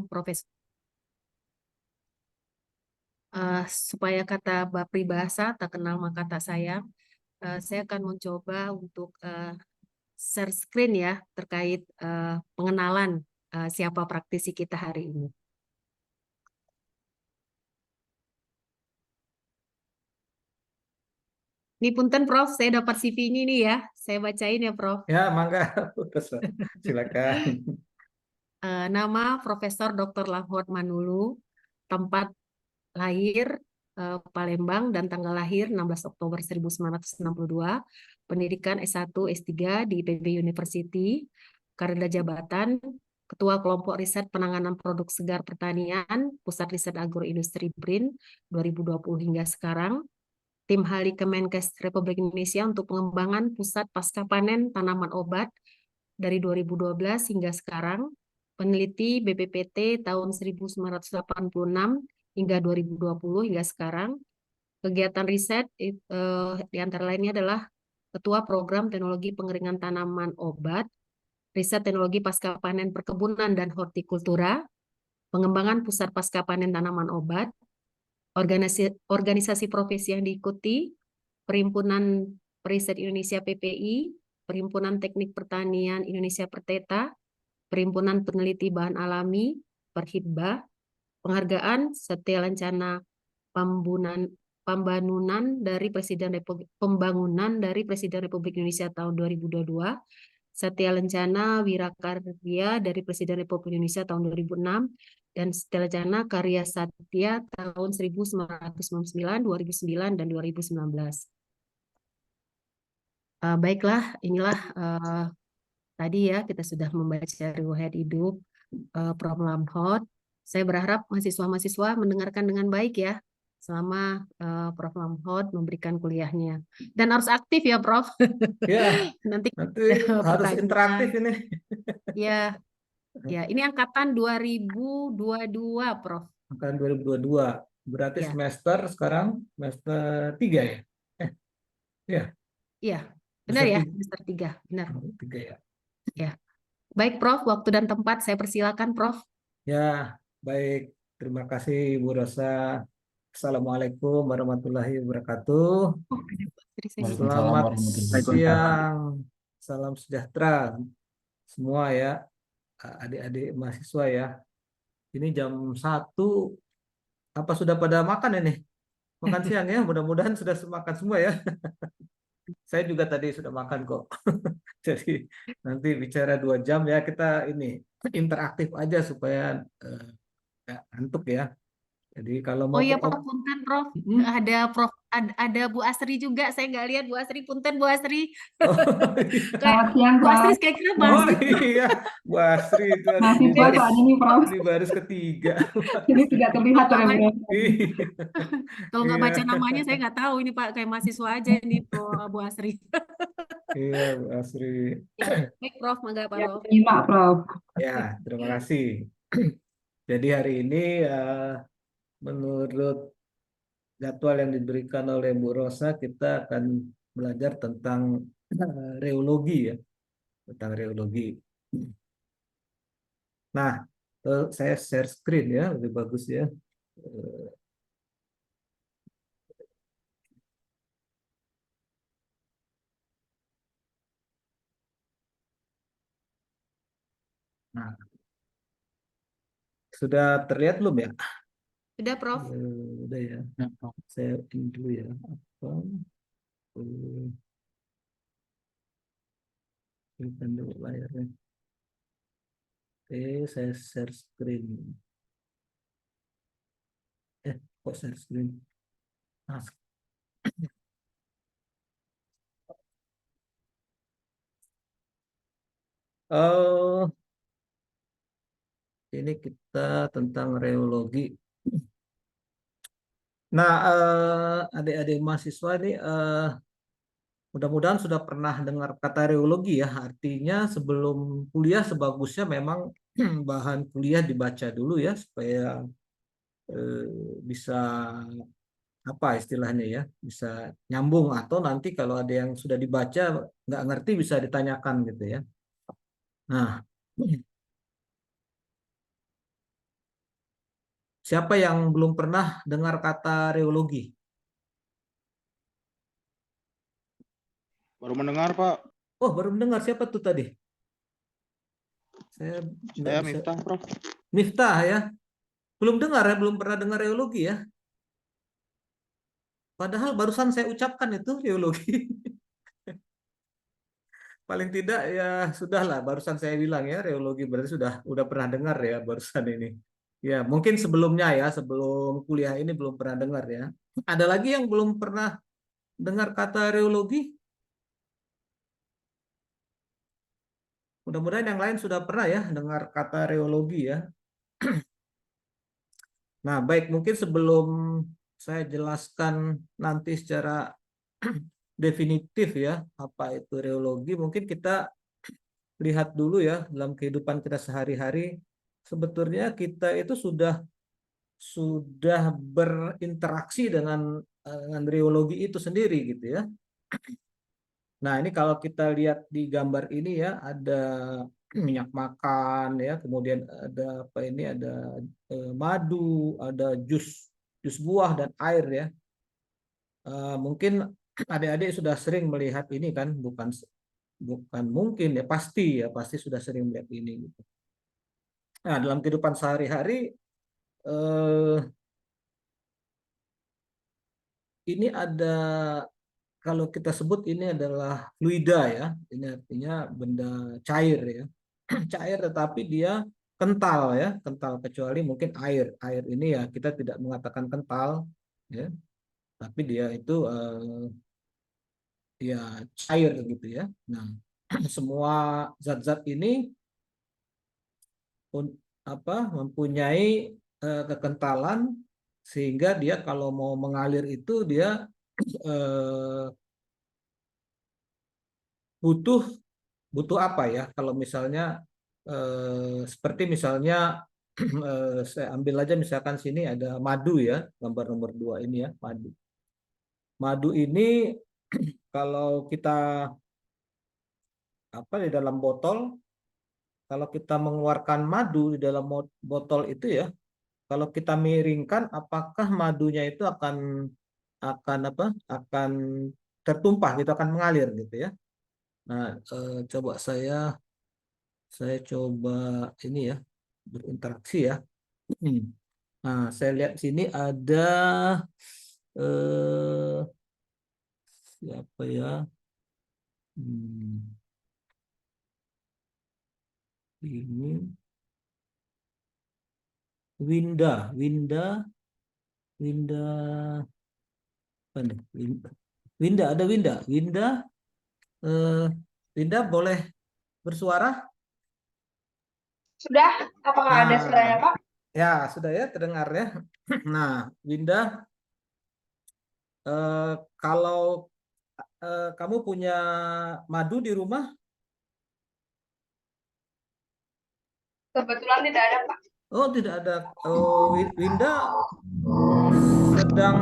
Profesor. Supaya kata peribahasa tak kenal maka tak sayang, saya akan mencoba untuk share screen ya terkait pengenalan siapa praktisi kita hari ini. Ini punten Prof, saya dapat CV ini nih ya, saya bacain ya Prof. Ya, mangga, silakan. Nama Profesor Dr. Lahot Manulu, tempat lahir Palembang dan tanggal lahir 16 Oktober 1962, pendidikan S1, S3 di IPB University, karir jabatan Ketua Kelompok Riset Penanganan Produk Segar Pertanian, Pusat Riset Agroindustri BRIN 2020 hingga sekarang, Tim Hali Kemenkes Republik Indonesia untuk pengembangan Pusat Pasca Panen Tanaman Obat dari 2012 hingga sekarang, peneliti BPPT tahun 1986 hingga 2020 hingga sekarang. Kegiatan riset di antara lainnya adalah Ketua Program Teknologi Pengeringan Tanaman Obat, Riset Teknologi Pasca Panen Perkebunan dan Hortikultura, pengembangan Pusat Pasca Panen Tanaman Obat, organisasi profesi yang diikuti, Perhimpunan Periset Indonesia PPI, Perhimpunan Teknik Pertanian Indonesia Perteta, Perhimpunan Peneliti Bahan Alami, Perhibba, penghargaan Setia Lancana Pembangunan dari Presiden Republik Indonesia tahun 2022, Setia Lancana Wirakarya dari Presiden Republik Indonesia tahun 2006, dan Setia Lancana Karya Satya tahun 1999, 2009, dan 2019. Baiklah, inilah tadi ya kita sudah membaca riwayat hidup Prof. Lamhot. Saya berharap mahasiswa-mahasiswa mendengarkan dengan baik ya selama Prof. Lamhot memberikan kuliahnya. Dan harus aktif ya Prof. Ya, Nanti nanti ada harus interaktif pertanyaan. ini. Ya, ya, ini angkatan 2022 Prof. Angkatan 2022. Berarti Ya, semester sekarang semester 3 ya? Ya, iya. Benar semester ya, 3. semester 3. Benar. 3 ya. Ya. Baik Prof, waktu dan tempat saya persilakan Prof. Ya, baik. Terima kasih Bu Rosa. Assalamualaikum warahmatullahi wabarakatuh. Oh, ada Pak Tri, saya lupa. Waalaikumsalam Selamat warahmatullahi wabarakatuh. siang. Salam sejahtera semua ya, adik-adik mahasiswa ya. Ini jam 1. Apa sudah pada makan ini? Makan siang ya, mudah-mudahan sudah makan semua ya. Saya juga tadi sudah makan kok. Jadi nanti bicara 2 jam ya, kita ini interaktif aja supaya nggak ngantuk ya. Jadi kalau Oh mau iya Prof, punten Prof. Hmm? Ada Prof, ada Bu Asri juga. Saya nggak lihat Bu Asri. Punten Bu Asri. Oh iya, Kayak Selamat siang, Bu Asri Prof. kira-kira oh mahasiswa. iya, Bu Asri itu di Mahasiswa baris saat ini, Prof. di baris ketiga. Bu Jadi Asri. tidak Kalau terlihat nggak oleh baca, beliau. Iya, kalau nggak iya, baca namanya saya nggak tahu ini Pak kayak mahasiswa aja ini Bu Asri. iya, Bu Asri. Ya, baik Prof, mangga Ya, Prof. menyimak, Prof. Ya, terima kasih. Jadi hari ini menurut jadwal yang diberikan oleh Bu Rosa, kita akan belajar tentang reologi ya, tentang reologi. Nah, saya share screen ya, lebih bagus ya. Eh, Nah, sudah terlihat belum ya? Sudah Prof. Udah ya. Saya ini dulu ya. Apa? Berikan dulu layarnya. Oke, saya share screen. Kok share screen? Nah, oh, ini kita tentang reologi. Nah, adik-adik mahasiswa ini mudah-mudahan sudah pernah dengar kata reologi ya. Artinya sebelum kuliah sebagusnya memang bahan kuliah dibaca dulu ya supaya eh, bisa apa istilahnya ya, bisa nyambung atau nanti kalau ada yang sudah dibaca nggak ngerti bisa ditanyakan gitu ya. Nah, Siapa yang belum pernah dengar kata reologi? Baru mendengar, Pak. Oh, baru mendengar. Siapa tuh tadi? Saya nggak Saya bisa. Miftah, Prof. Miftah ya. Belum dengar ya, belum pernah dengar reologi ya. Padahal barusan saya ucapkan itu reologi. Paling tidak ya sudahlah, barusan saya bilang ya reologi berarti sudah pernah dengar ya barusan ini. Ya, mungkin sebelumnya ya, sebelum kuliah ini belum pernah dengar ya. Ada lagi yang belum pernah dengar kata reologi? Mudah-mudahan yang lain sudah pernah ya dengar kata reologi ya. Nah, baik, mungkin sebelum saya jelaskan nanti secara definitif ya apa itu reologi, mungkin kita lihat dulu ya dalam kehidupan kita sehari-hari. Sebetulnya kita itu sudah berinteraksi dengan reologi itu sendiri gitu ya. Nah, ini kalau kita lihat di gambar ini ya, ada minyak makan ya, kemudian ada apa ini, ada madu, ada jus buah dan air ya. Mungkin adik-adik sudah sering melihat ini kan, bukan bukan mungkin ya, pasti sudah sering melihat ini gitu. Nah, dalam kehidupan sehari-hari eh, ini ada, kalau kita sebut ini adalah fluida ya. Ini artinya benda cair ya. Cair tetapi dia kental ya, kental kecuali mungkin air. Air ini ya kita tidak mengatakan kental ya, tapi dia itu ya cair gitu ya. Nah, semua zat-zat ini mempunyai kekentalan sehingga dia kalau mau mengalir itu dia eh, butuh butuh apa ya? Kalau misalnya seperti misalnya saya ambil aja misalkan sini ada madu ya, gambar nomor 2 ini ya, madu. Madu ini kalau kita apa di dalam botol, kalau kita mengeluarkan madu di dalam botol itu ya, kalau kita miringkan apakah madunya itu akan apa? Akan tertumpah gitu, akan mengalir gitu ya. Nah, coba saya coba ini ya berinteraksi ya. Nah, saya lihat sini ada eh, siapa ya? Hmm, ini Winda, apa nih? Winda, ada Winda. Eh, Winda boleh bersuara? Sudah, apakah ada suaranya, Nah, Pak? ya sudah ya terdengar ya. Nah, Winda, eh, kalau kamu punya madu di rumah? Kebetulan tidak ada, Pak. Oh, tidak ada. Oh, Winda sedang.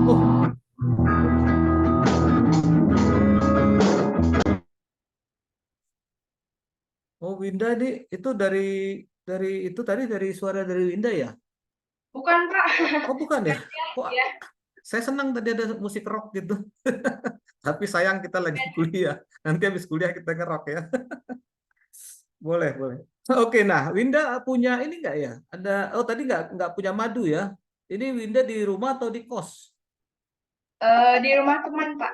Oh, oh, Winda ini itu dari itu tadi dari suara dari Winda ya? Bukan, Pak. Oh, bukan ya? Kok Ya, saya senang tadi ada musik rock gitu. Tapi sayang kita lagi kuliah. Nanti habis kuliah kita ngerok ya. Boleh, boleh. Oke, nah Winda punya ini enggak ya? Ada, oh tadi nggak punya madu ya? Ini Winda di rumah atau di kos? di rumah teman, Pak.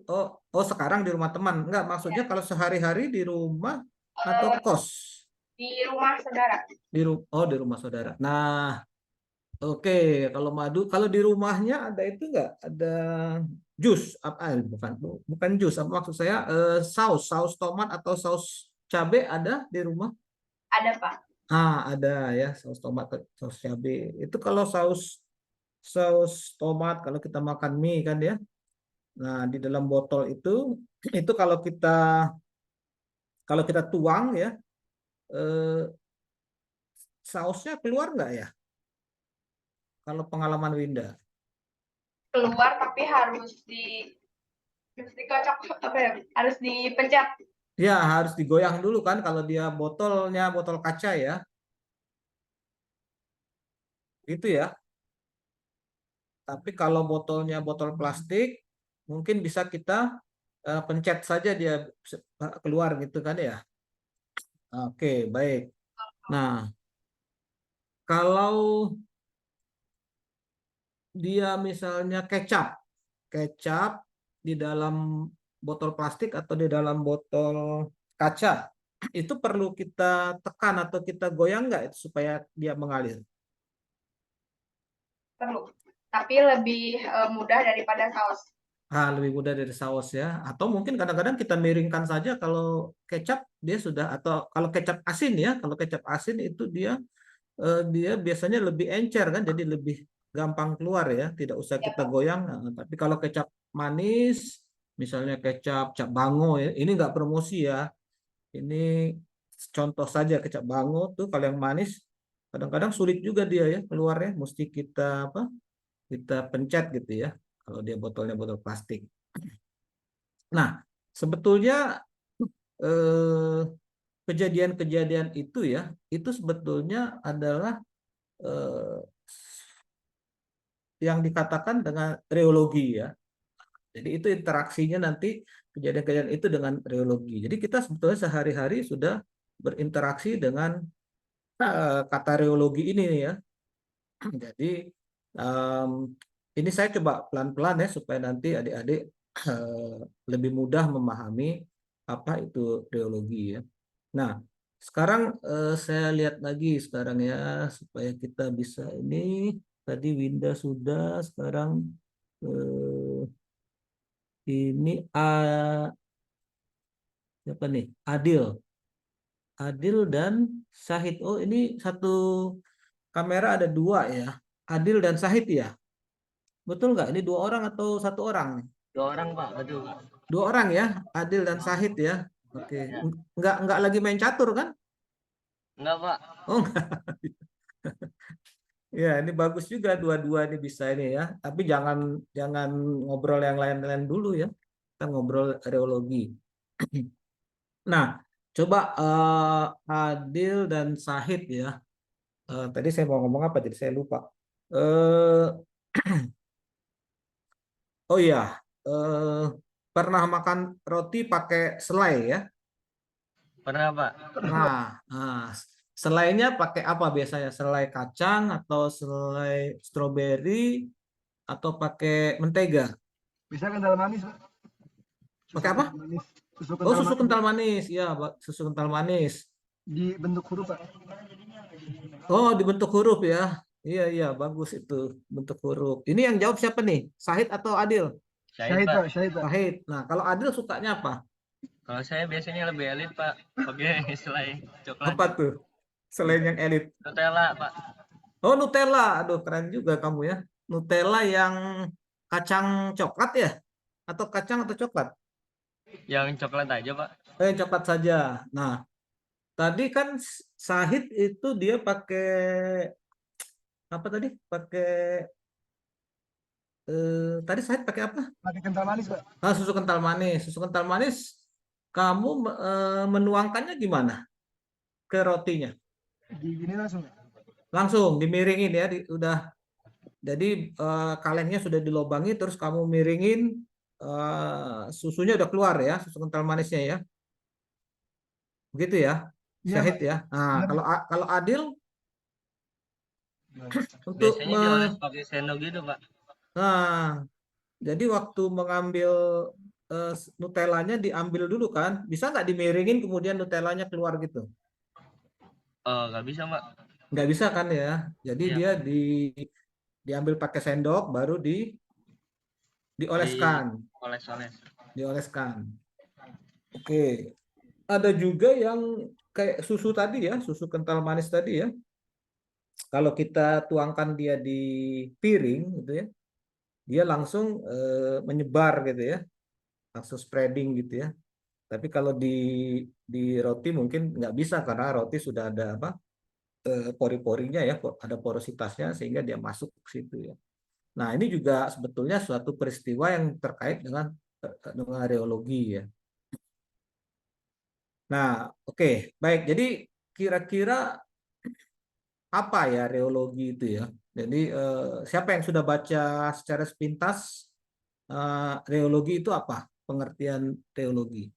Oh, oh sekarang di rumah teman. Enggak, maksudnya Ya, kalau sehari-hari di rumah atau kos? di rumah saudara. Oh, di rumah saudara. Nah, oke, kalau madu, kalau di rumahnya ada itu enggak? Ada jus apa? Bukan jus. Apa maksud saya? Saus tomat atau saus cabai ada di rumah? Ada, Pak. Ada ya, saus tomat, saus cabai. Itu kalau saus saus tomat kalau kita makan mie kan ya. Nah, di dalam botol itu kalau kita tuang ya, eh, sausnya keluar nggak ya? Kalau pengalaman Winda. Keluar tapi harus dikocok apa ya? Harus dipencet. Ya, harus digoyang dulu kan kalau dia botolnya botol kaca ya. Gitu ya. Tapi kalau botolnya botol plastik, mungkin bisa kita pencet saja dia keluar gitu kan ya. Oke, baik. Nah, kalau dia misalnya kecap, kecap di dalam botol plastik atau di dalam botol kaca, itu perlu kita tekan atau kita goyang nggak itu supaya dia mengalir? Perlu. Tapi lebih mudah daripada saus. Lebih mudah dari saus ya. Atau mungkin kadang-kadang kita miringkan saja kalau kecap dia sudah, atau kalau kecap asin ya, kalau kecap asin itu dia biasanya lebih encer kan, jadi lebih gampang keluar ya, tidak usah Ya, kita Pak. goyang. Nah, tapi kalau kecap manis, misalnya kecap cap bango ya, ini nggak promosi ya, ini contoh saja kecap bango tuh kalau yang manis kadang-kadang sulit juga dia ya keluarnya, mesti kita apa? Kita pencet gitu ya. Kalau dia botolnya botol plastik. Nah, sebetulnya eh, kejadian-kejadian itu ya, itu sebetulnya adalah eh, yang dikatakan dengan reologi ya. Jadi itu interaksinya nanti kejadian-kejadian itu dengan reologi. Jadi kita sebetulnya sehari-hari sudah berinteraksi dengan kata reologi ini ya. Jadi em, ini saya coba pelan-pelan ya supaya nanti adik-adik eh, lebih mudah memahami apa itu reologi ya. Nah, sekarang saya lihat lagi sekarang ya supaya kita bisa ini, tadi Winda sudah, sekarang ini siapa nih? Adil. Adil dan Syahid. Oh, ini satu kamera ada dua ya. Adil dan Syahid ya. Betul nggak? Ini dua orang atau satu orang? 2 orang Pak, betul. Dua orang ya, Adil dan Syahid ya. Oke, nggak lagi main catur kan? Enggak Pak. Oh, ya, ini bagus juga dua-dua ini bisa ini ya. Tapi jangan jangan ngobrol yang lain-lain dulu ya. Kita ngobrol reologi. Nah, coba Adil dan Syahid ya. Tadi saya mau ngomong apa jadi saya lupa. Eh, oh iya, eh, pernah makan roti pakai selai ya? Pernah Pak. Nah, selainya pakai apa biasanya? Selai kacang atau selai stroberi atau pakai mentega? Bisa kental manis, Pak. Susu Pakai apa? kental manis. Susu Oh, kental susu manis kental manis. Ya, susu kental manis. di bentuk huruf, Pak. Oh, dibentuk huruf ya. Iya, iya, bagus itu bentuk huruf. Ini yang jawab siapa nih? Sahid atau Adil? Syahid Syahid, Pak. Pak. Syahid, Pak. Sahid. Nah, kalau Adil sukanya apa? Kalau saya biasanya lebih elit Pak, pakai selai coklat. Apa tuh? Selain yang elit. Nutella Pak. Oh, Nutella. Aduh, keren juga kamu ya. Nutella yang kacang coklat ya? Atau kacang atau coklat? Yang coklat aja Pak. Coklat saja. Nah, tadi kan Sahid itu dia pakai apa tadi? Pakai tadi Sahid pakai apa? Pakai kental manis, Pak. Susu kental manis. Susu kental manis kamu menuangkannya gimana ke rotinya? Di gini langsung. Langsung dimiringin ya, udah. Jadi kalengnya sudah dilobangi, terus kamu miringin, susunya udah keluar ya, susu kental manisnya ya, begitu ya, Iya, Syahid Pak. ya. Nah, Iya, kalau Pak. kalau Adil untuk Biasanya dioles pakai sendok gitu Pak. nah, jadi waktu mengambil Nutellanya diambil dulu kan, bisa nggak dimiringin kemudian Nutellanya keluar gitu? Oh, nggak bisa Pak. Nggak bisa kan ya, jadi Iya, dia diambil pakai sendok, baru dioleskan, dioles-oles. dioleskan. Oke. Ada juga yang kayak susu tadi ya, susu kental manis tadi ya. Kalau kita tuangkan dia di piring gitu ya, dia langsung menyebar gitu ya, langsung spreading gitu ya. Tapi kalau di roti mungkin nggak bisa karena roti sudah ada apa pori-porinya ya, ada porositasnya sehingga dia masuk ke situ ya. Nah ini juga sebetulnya suatu peristiwa yang terkait dengan reologi ya. Nah oke, baik. Jadi kira-kira apa ya reologi itu ya? Jadi siapa yang sudah baca secara sepintas reologi itu apa? Pengertian reologi.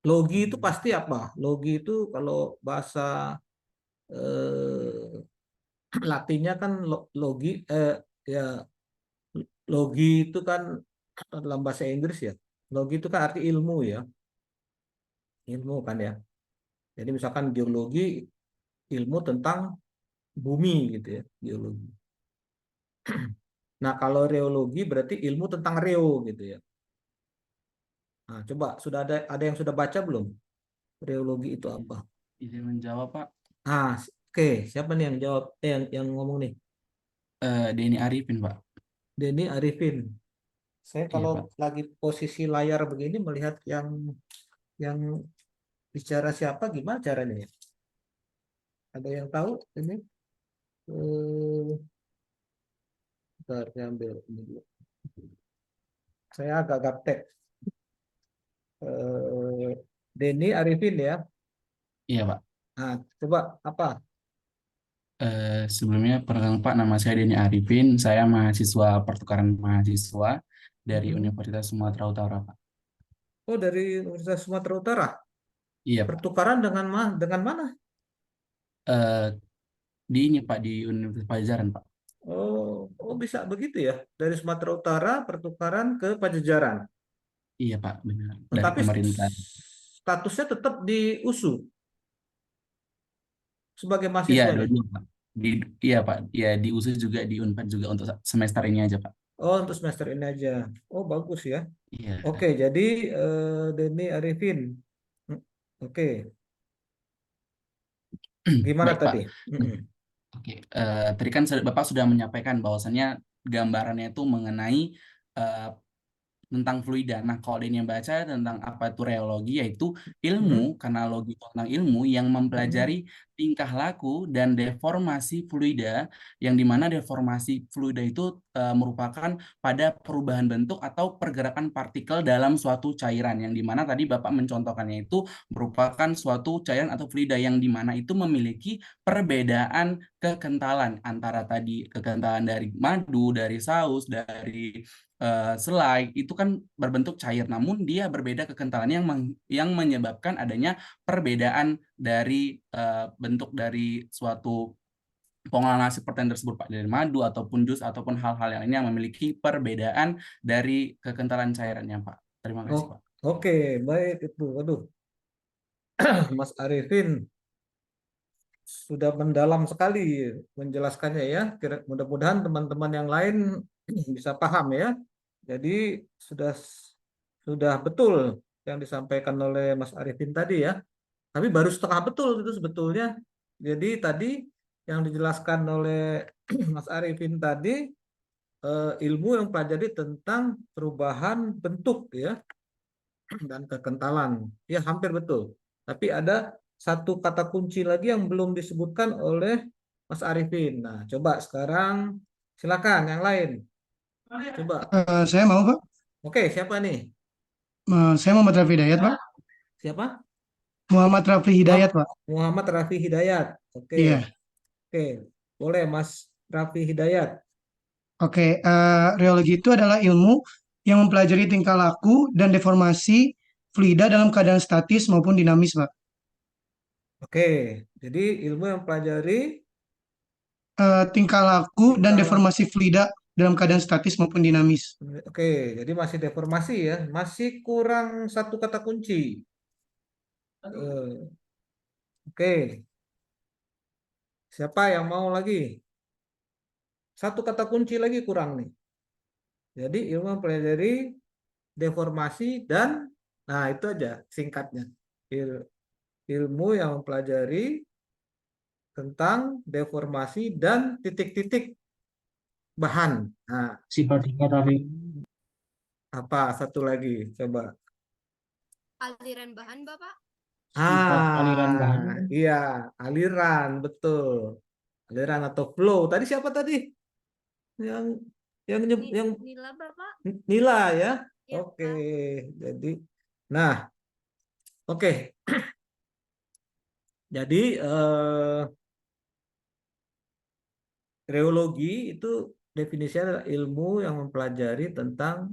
Logi itu pasti apa? Logi itu kalau bahasa eh, Latinnya kan logi ya logi itu kan dalam bahasa Inggris ya. Logi itu kan arti ilmu ya, ilmu kan ya. Jadi misalkan geologi ilmu tentang bumi gitu ya, geologi. Nah, kalau reologi berarti ilmu tentang reo gitu ya. Nah, coba sudah ada yang sudah baca belum? Reologi itu apa? Izin menjawab Pak. Oke, siapa nih yang jawab? Yang ngomong nih? Denny Arifin Pak. Denny Arifin. Saya Iya kalau Pak. lagi posisi layar begini melihat yang bicara siapa gimana caranya ya? Ada yang tahu ini? Bentar, saya ambil ini dulu. Saya agak gaptek. Denny Arifin ya. Iya Pak. Nah, coba apa? Sebelumnya perkenalkan Pak, nama saya Denny Arifin. Saya mahasiswa pertukaran mahasiswa dari Mm-mm. Universitas Sumatera Utara Pak. Oh, dari Universitas Sumatera Utara. Iya Pak. Pertukaran dengan mana? Eh, di ini Pak di Universitas Pajajaran Pak. Oh, bisa begitu ya. Dari Sumatera Utara pertukaran ke Pajajaran. Iya Pak, benar. Dari Tetapi pemerintah. statusnya tetap di USU sebagai Iya, mahasiswa nih. dua-dua Pak. Iya Pak, ya di USU juga di Unpad juga untuk semester ini aja Pak. Oh, untuk semester ini aja. Oh, bagus ya. Iya. Oke, jadi Denny Arifin. Hmm, Oke, gimana Baik Pak. tadi? Mm-mm. Oke, tadi kan Bapak sudah menyampaikan bahwasannya gambarannya itu mengenai eh, tentang fluida. Nah, kalau ini yang baca tentang apa itu reologi, yaitu Mm-mm. ilmu, karena logi itu tentang ilmu yang Mm-mm. mempelajari tingkah laku dan deformasi fluida, yang dimana deformasi fluida itu merupakan pada perubahan bentuk atau pergerakan partikel dalam suatu cairan, yang dimana tadi Bapak mencontohkannya itu merupakan suatu cairan atau fluida yang dimana itu memiliki perbedaan kekentalan antara tadi kekentalan dari madu, dari saus, dari selai itu kan berbentuk cair, namun dia berbeda kekentalannya yang menyebabkan adanya perbedaan dari bentuk dari suatu pengolahan hasil pertanian tersebut Pak, dari madu ataupun jus ataupun hal-hal yang lainnya yang memiliki perbedaan dari kekentalan cairannya Pak. Terima Oh, kasih Pak. oke, baik itu. Waduh, Mas Arifin sudah mendalam sekali menjelaskannya ya. Mudah-mudahan teman-teman yang lain bisa paham ya. Jadi sudah betul yang disampaikan oleh Mas Arifin tadi ya. Tapi baru setengah betul itu sebetulnya. Jadi tadi yang dijelaskan oleh Mas Arifin tadi ilmu yang pelajari tentang perubahan bentuk ya dan kekentalan. Ya hampir betul. Tapi ada satu kata kunci lagi yang belum disebutkan oleh Mas Arifin. Nah, coba sekarang silakan yang lain. Coba. Saya mau Pak. Oke, siapa nih? Saya Muhammad Rafi Hidayat Pak. Siapa? Muhammad Rafi Hidayat Pak. Muhammad Rafi Hidayat. Oke, Iya. oke. Boleh Mas Rafi Hidayat. Oke. Reologi itu adalah ilmu yang mempelajari tingkah laku dan deformasi fluida dalam keadaan statis maupun dinamis Pak. Oke, jadi ilmu yang pelajari Tingkah laku dan tingkah laku. deformasi fluida dalam keadaan statis maupun dinamis. Oke, jadi masih deformasi ya. Masih kurang satu kata kunci. Eh, Oke, siapa yang mau lagi? Satu kata kunci lagi kurang nih. Jadi ilmu mempelajari deformasi dan, nah itu aja singkatnya. Ilmu yang mempelajari tentang deformasi dan titik-titik bahan. Nah, Sifat dari apa satu lagi? Coba. Aliran bahan, Bapak? sifat aliran bahan. Iya, aliran, betul. Aliran atau flow. Tadi siapa tadi? Yang yang Nila, Bapak? nila ya. Ya, Oke, Pak. jadi nah, oke. Jadi reologi itu definisinya adalah ilmu yang mempelajari tentang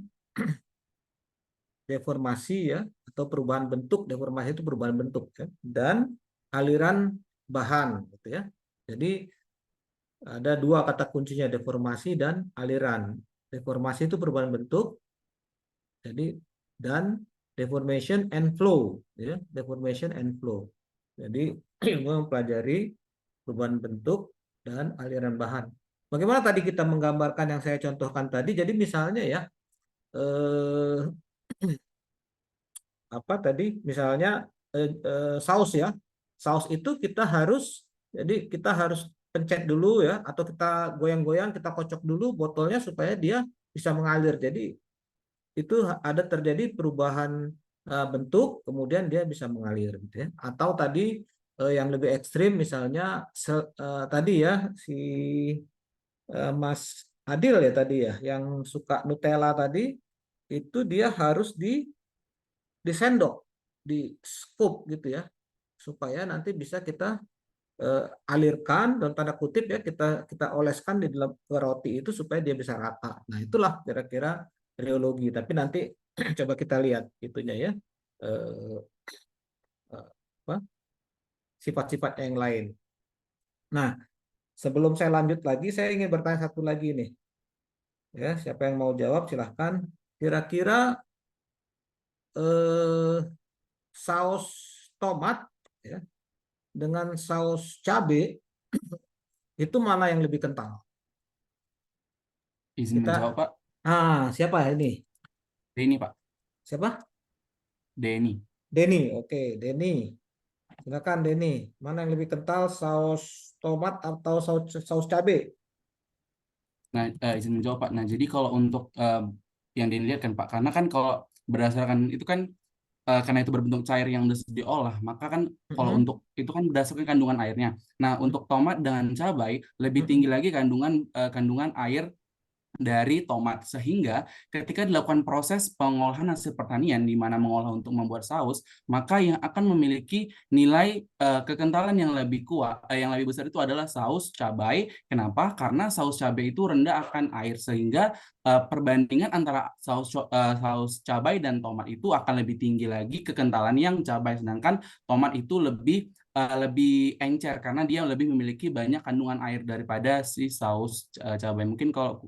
deformasi ya atau perubahan bentuk. Deformasi itu perubahan bentuk ya, dan aliran bahan gitu ya. Jadi ada dua kata kuncinya, deformasi dan aliran. Deformasi itu perubahan bentuk, jadi dan deformation and flow ya, deformation and flow. Jadi ilmu mempelajari perubahan bentuk dan aliran bahan. Bagaimana tadi kita menggambarkan yang saya contohkan tadi? Jadi misalnya ya, eh, apa tadi? Misalnya saus ya, saus itu kita harus, jadi kita harus pencet dulu ya, atau kita goyang-goyang, kita kocok dulu botolnya supaya dia bisa mengalir. Jadi itu ada terjadi perubahan bentuk, kemudian dia bisa mengalir gitu ya. Atau tadi yang lebih ekstrim misalnya tadi ya si Mas Adil ya tadi ya yang suka Nutella tadi, itu dia harus disendok, di scoop gitu ya, supaya nanti bisa kita alirkan dalam tanda kutip ya, kita oleskan di dalam ke roti itu supaya dia bisa rata. Nah, itulah kira-kira reologi. Tapi nanti coba kita lihat itunya ya, eh, apa sifat-sifat yang lain. Nah, sebelum saya lanjut lagi, saya ingin bertanya satu lagi nih. Ya, siapa yang mau jawab silahkan. Kira-kira eh, saus tomat ya dengan saus cabai itu mana yang lebih kental? Izin Kita, menjawab, Pak. siapa ini? Denny, Pak. Siapa? Denny. Denny. Oke, Denny. Silakan Denny. Mana yang lebih kental, saus tomat atau saus cabai? Nah, izin menjawab, Pak. Nah, jadi kalau untuk yang dilihat kan, Pak, karena kan kalau berdasarkan itu kan karena itu berbentuk cair yang diolah, maka kan kalau Mm-mm. untuk itu kan berdasarkan kandungan airnya. Nah, untuk tomat dengan cabai lebih tinggi lagi kandungan air dari tomat, sehingga ketika dilakukan proses pengolahan hasil pertanian di mana mengolah untuk membuat saus, maka yang akan memiliki nilai kekentalan yang lebih kuat, yang lebih besar itu adalah saus cabai. Kenapa? Karena saus cabai itu rendah akan air, sehingga perbandingan antara saus cabai dan tomat itu akan lebih tinggi lagi kekentalan yang cabai, sedangkan tomat itu lebih encer karena dia lebih memiliki banyak kandungan air daripada si saus cabai. Mungkin kalau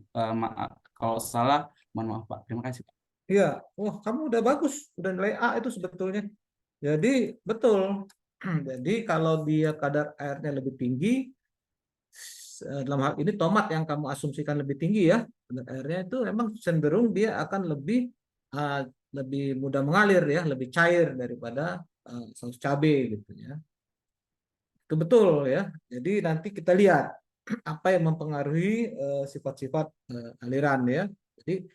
salah, mohon maaf, Pak. Terima kasih, Pak. Iya, wah kamu udah bagus, udah nilai A itu sebetulnya. Jadi betul. Jadi kalau dia kadar airnya lebih tinggi, dalam hal ini tomat yang kamu asumsikan lebih tinggi ya, kadar airnya itu memang cenderung dia akan uh, lebih mudah mengalir ya, lebih cair daripada saus cabai gitu ya. Itu betul ya. Jadi nanti kita lihat apa yang mempengaruhi sifat-sifat aliran ya. Jadi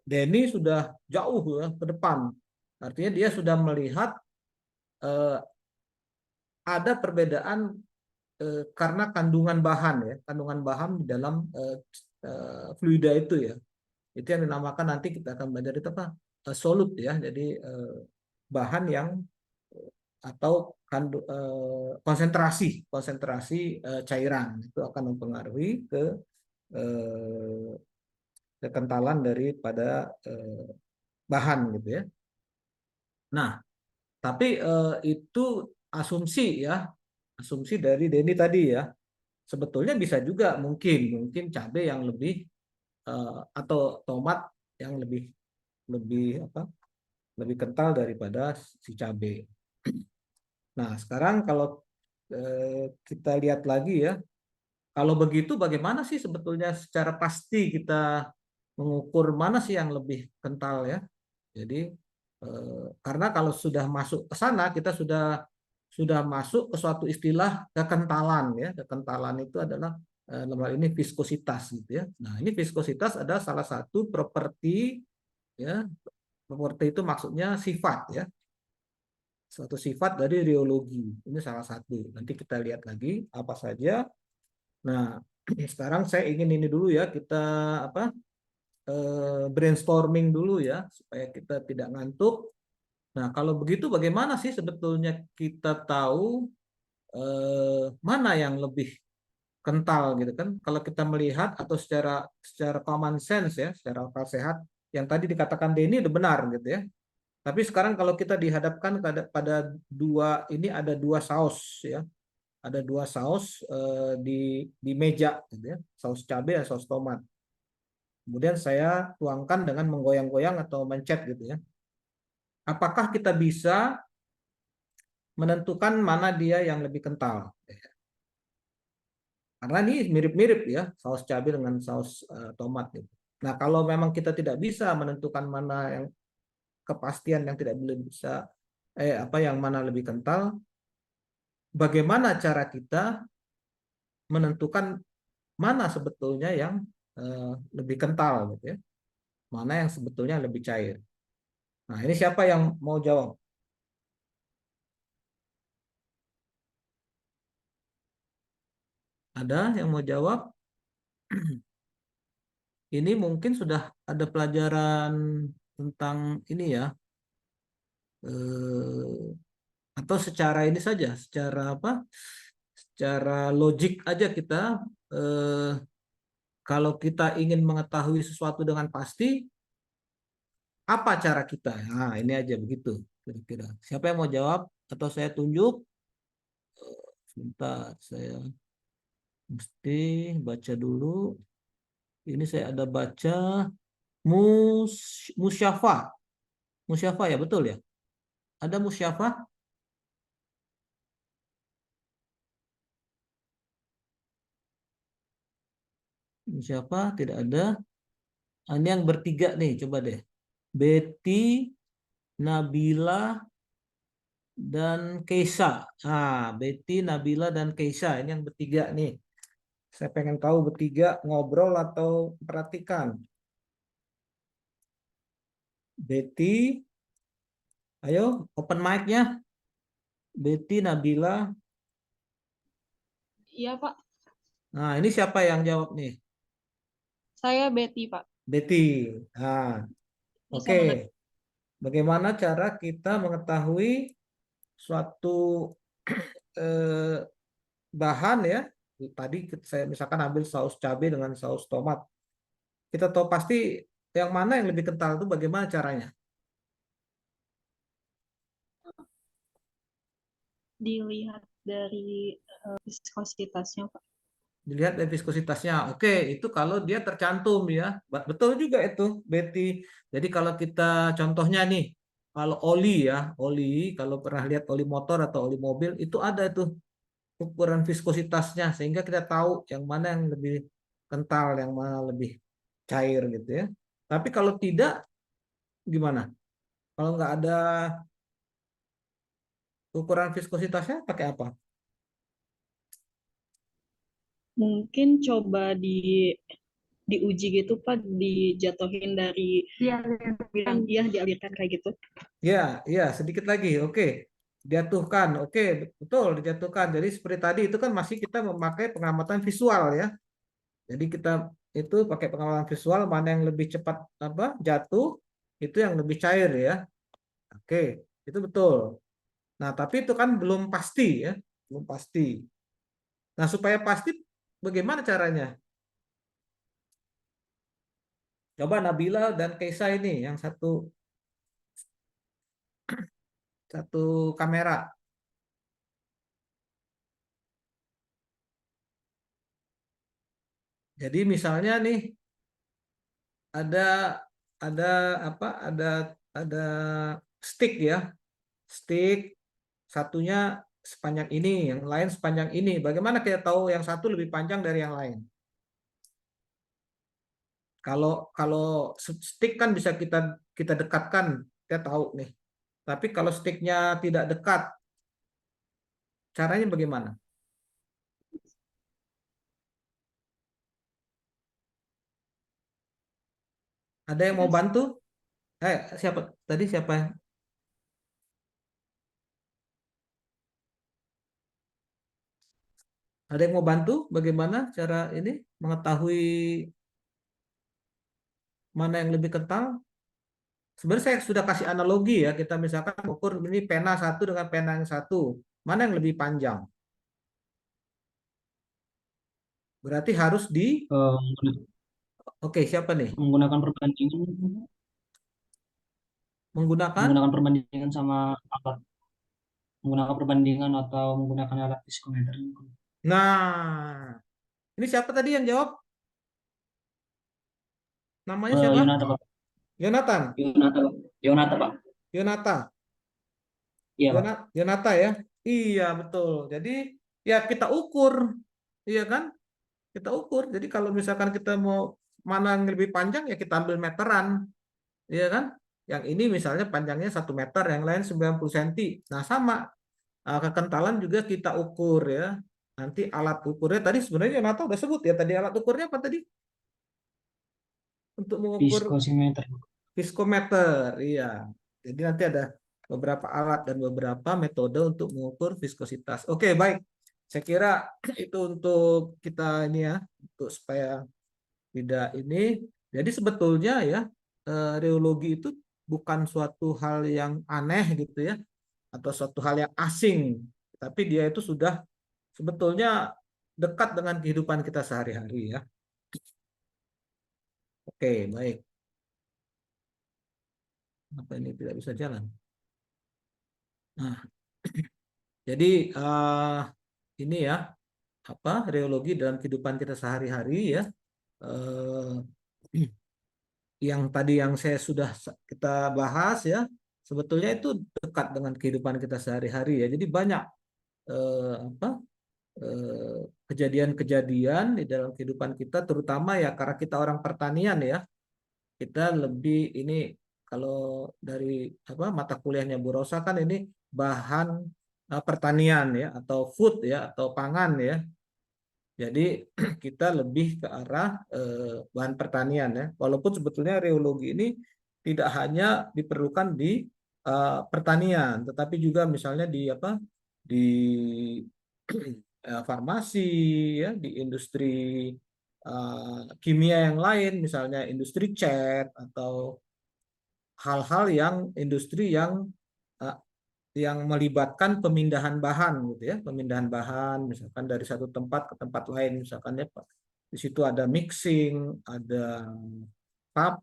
Denny sudah jauh ya ke depan. Artinya dia sudah melihat ada perbedaan karena kandungan bahan ya, kandungan bahan di dalam fluida itu ya. Itu yang dinamakan, nanti kita akan belajar itu apa? Solut ya. Jadi bahan yang atau konsentrasi cairan itu akan mempengaruhi ke kekentalan daripada bahan gitu ya. Nah, tapi itu asumsi ya, asumsi dari Denny tadi ya. Sebetulnya bisa juga mungkin cabai yang lebih atau tomat yang lebih apa? Lebih kental daripada si cabai. Nah, sekarang kalau kita lihat lagi ya, kalau begitu bagaimana sih sebetulnya secara pasti kita mengukur mana sih yang lebih kental ya? Jadi karena kalau sudah masuk ke sana kita sudah masuk ke suatu istilah kekentalan ya. Kekentalan itu adalah dalam hal ini viskositas gitu ya. Nah, ini viskositas adalah salah satu properti ya. Properti itu maksudnya sifat ya. Suatu sifat dari reologi. Ini salah satu. Nanti kita lihat lagi apa saja. Nah, sekarang saya ingin ini dulu ya, kita apa? Brainstorming dulu ya supaya kita tidak ngantuk. Nah, kalau begitu bagaimana sih sebetulnya kita tahu mana yang lebih kental gitu kan. Kalau kita melihat atau secara common sense ya, secara akal sehat, yang tadi dikatakan Denny itu benar gitu ya. Tapi sekarang kalau kita dihadapkan pada ada dua saus ya, ada dua saus di meja gitu ya, saus cabai dan saus tomat. Kemudian saya tuangkan dengan menggoyang-goyang atau mencet gitu ya. Apakah kita bisa menentukan mana dia yang lebih kental? Karena ini mirip-mirip ya, saus cabai dengan saus tomat gitu. Nah, kalau memang kita tidak bisa menentukan mana yang kepastian yang tidak boleh bisa yang mana lebih kental, bagaimana cara kita menentukan mana sebetulnya yang lebih kental gitu ya, mana yang sebetulnya lebih cair. Nah, ini siapa yang mau jawab? Ada yang mau jawab? Ini mungkin sudah ada pelajaran tentang ini ya, atau secara ini saja, secara apa? Secara logik aja kita, kalau kita ingin mengetahui sesuatu dengan pasti, apa cara kita? Nah, ini aja begitu kira-kira. Siapa yang mau jawab? Atau saya tunjuk? Sebentar, saya mesti baca dulu. Ini saya ada baca musyafa. Musyafa ya, betul ya? Ada musyafa? Musyafa tidak ada. Ini yang bertiga nih, coba deh. Betty, Nabila, dan Keisha. Betty, Nabila, dan Keisha. Ini yang bertiga nih. Saya pengen tahu bertiga ngobrol atau perhatikan. Betty, ayo open mic-nya. Betty, Nabila. Iya, Pak. Nah, ini siapa yang jawab nih? Saya Betty, Pak. Betty. Nah, Bisa oke. mendengar. Bagaimana cara kita mengetahui suatu bahan ya? Tadi saya misalkan ambil saus cabai dengan saus tomat. Kita tahu pasti yang mana yang lebih kental itu bagaimana caranya? Dilihat dari viskositasnya, Pak. Dilihat dari viskositasnya. Oke, itu kalau dia tercantum ya. Betul juga itu, Betty. Jadi kalau kita contohnya nih, kalau oli ya, oli, kalau pernah lihat oli motor atau oli mobil, itu ada tuh ukuran viskositasnya. Sehingga kita tahu yang mana yang lebih kental, yang mana lebih cair gitu ya. Tapi kalau tidak, gimana? Kalau nggak ada ukuran viskositasnya, pakai apa? Mungkin coba diuji gitu, Pak, dijatuhin dari dialirkan kayak gitu. Ya, sedikit lagi. Oke. Dijatuhkan. Oke, betul dijatuhkan. Jadi seperti tadi itu kan masih kita memakai pengamatan visual ya. Jadi kita itu pakai pengamatan visual mana yang lebih cepat jatuh, itu yang lebih cair ya. Oke, itu betul. Nah, tapi itu kan belum pasti ya, belum pasti. Nah, supaya pasti bagaimana caranya? Coba Nabila dan Keisa ini yang satu kamera. Jadi misalnya nih ada ada ada stick ya. Stick satunya sepanjang ini, yang lain sepanjang ini. Bagaimana kita tahu yang satu lebih panjang dari yang lain? Kalau stick kan bisa kita dekatkan, kita tahu nih. Tapi kalau sticknya tidak dekat, caranya bagaimana? Ada yang mau bantu? Siapa tadi siapa? Ada yang mau bantu? Bagaimana cara ini mengetahui mana yang lebih kental? Sebenarnya saya sudah kasih analogi ya. Kita misalkan ukur ini pena satu dengan pena yang satu. Mana yang lebih panjang? Berarti harus di Eh, Oke, siapa nih? menggunakan perbandingan Menggunakan menggunakan perbandingan sama alat menggunakan perbandingan atau menggunakan alat psikometer. Nah, ini siapa tadi yang jawab? Namanya siapa? Yonata Pak. Yonatan. Yonata Pak. Yonata Pak. Yonata. Iya Pak. Yonata ya. Iya, betul. Jadi ya kita ukur. Iya kan? Kita ukur. Jadi kalau misalkan kita mau mana yang lebih panjang ya kita ambil meteran. Iya kan? Yang ini misalnya panjangnya 1 meter, yang lain 90 cm. Nah, sama. Kekentalan juga kita ukur ya. Nanti alat ukurnya tadi sebenarnya Yonata udah sebut ya, tadi alat ukurnya apa tadi? Untuk mengukur Viskosimeter. viskometer, iya. Jadi nanti ada beberapa alat dan beberapa metode untuk mengukur viskositas. Oke, baik. Saya kira itu untuk kita ini ya, untuk supaya tidak ini. Jadi sebetulnya ya, reologi itu bukan suatu hal yang aneh gitu ya, atau suatu hal yang asing, tapi dia itu sudah sebetulnya dekat dengan kehidupan kita sehari-hari ya. Oke, baik. Apa ini tidak bisa jalan? Nah, jadi ini ya, apa reologi dalam kehidupan kita sehari-hari ya. Yang tadi yang saya sudah kita bahas ya, sebetulnya itu dekat dengan kehidupan kita sehari-hari ya. Jadi banyak apa kejadian-kejadian di dalam kehidupan kita, terutama ya karena kita orang pertanian ya, kita lebih ini kalau dari apa mata kuliahnya Bu Rosa kan ini bahan pertanian ya, atau food ya, atau pangan ya. Jadi kita lebih ke arah bahan pertanian ya. Walaupun sebetulnya reologi ini tidak hanya diperlukan di pertanian, tetapi juga misalnya di apa di farmasi ya, di industri kimia yang lain, misalnya industri cat atau hal-hal yang industri yang melibatkan pemindahan bahan gitu ya, pemindahan bahan misalkan dari satu tempat ke tempat lain, misalkan ya Pak. Di situ ada mixing, ada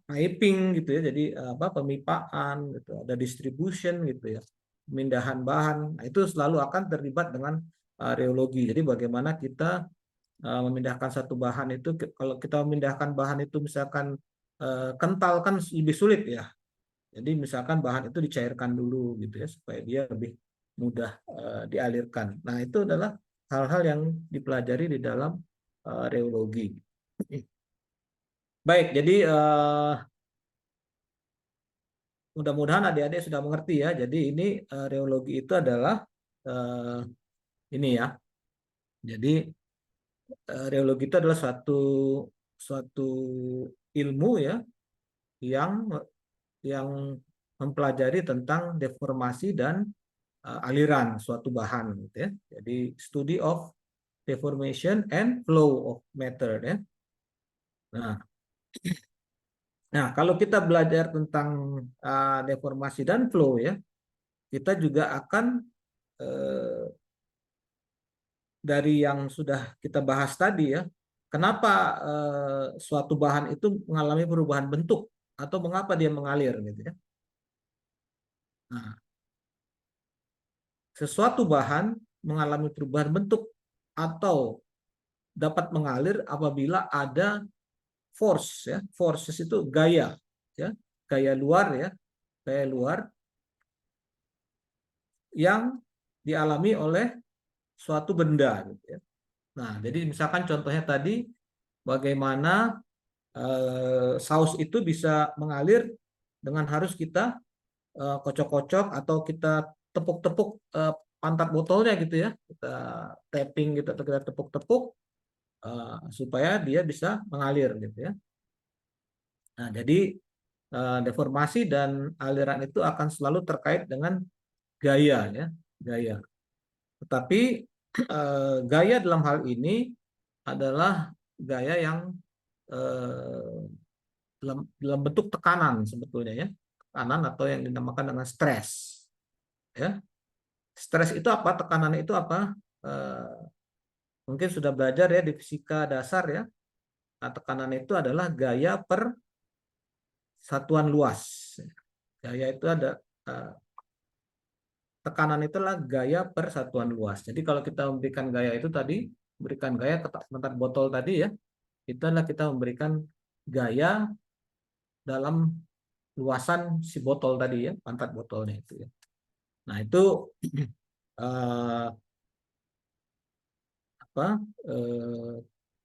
piping gitu ya, jadi apa pemipaan gitu, ada distribution gitu ya, pemindahan bahan. Nah, itu selalu akan terlibat dengan reologi. Jadi bagaimana kita memindahkan satu bahan itu, kalau kita memindahkan bahan itu misalkan kental kan lebih sulit ya. Jadi misalkan bahan itu dicairkan dulu gitu ya supaya dia lebih mudah dialirkan. Nah, itu adalah hal-hal yang dipelajari di dalam reologi. Baik, jadi mudah-mudahan adik-adik sudah mengerti ya. Jadi ini reologi itu adalah ini ya. Jadi reologi itu adalah suatu ilmu ya yang mempelajari tentang deformasi dan aliran suatu bahan gitu ya. Jadi study of deformation and flow of matter ya. Nah, kalau kita belajar tentang deformasi dan flow ya, kita juga akan dari yang sudah kita bahas tadi ya, kenapa suatu bahan itu mengalami perubahan bentuk atau mengapa dia mengalir gitu ya. Nah, sesuatu bahan mengalami perubahan bentuk atau dapat mengalir apabila ada force ya. Forces itu gaya ya, gaya luar ya, gaya luar yang dialami oleh suatu benda gitu ya. Nah, jadi misalkan contohnya tadi bagaimana saus itu bisa mengalir dengan harus kita kocok-kocok atau kita tepuk-tepuk pantat botolnya gitu ya, kita tapping gitu atau kita tepuk-tepuk supaya dia bisa mengalir gitu ya. Nah, jadi deformasi dan aliran itu akan selalu terkait dengan gaya ya, gaya. Tetapi gaya dalam hal ini adalah gaya yang dalam bentuk tekanan sebetulnya ya, tekanan atau yang dinamakan dengan stres ya. Stres itu apa? Tekanan itu apa? Mungkin sudah belajar ya di fisika dasar ya. Nah, tekanan itu adalah gaya per satuan luas. Gaya itu ada tekanan itulah gaya per satuan luas. Jadi kalau kita memberikan gaya itu tadi, memberikan gaya ke tempat botol tadi ya, itu adalah kita memberikan gaya dalam luasan si botol tadi ya, pantat botolnya itu ya. Nah itu eh, eh,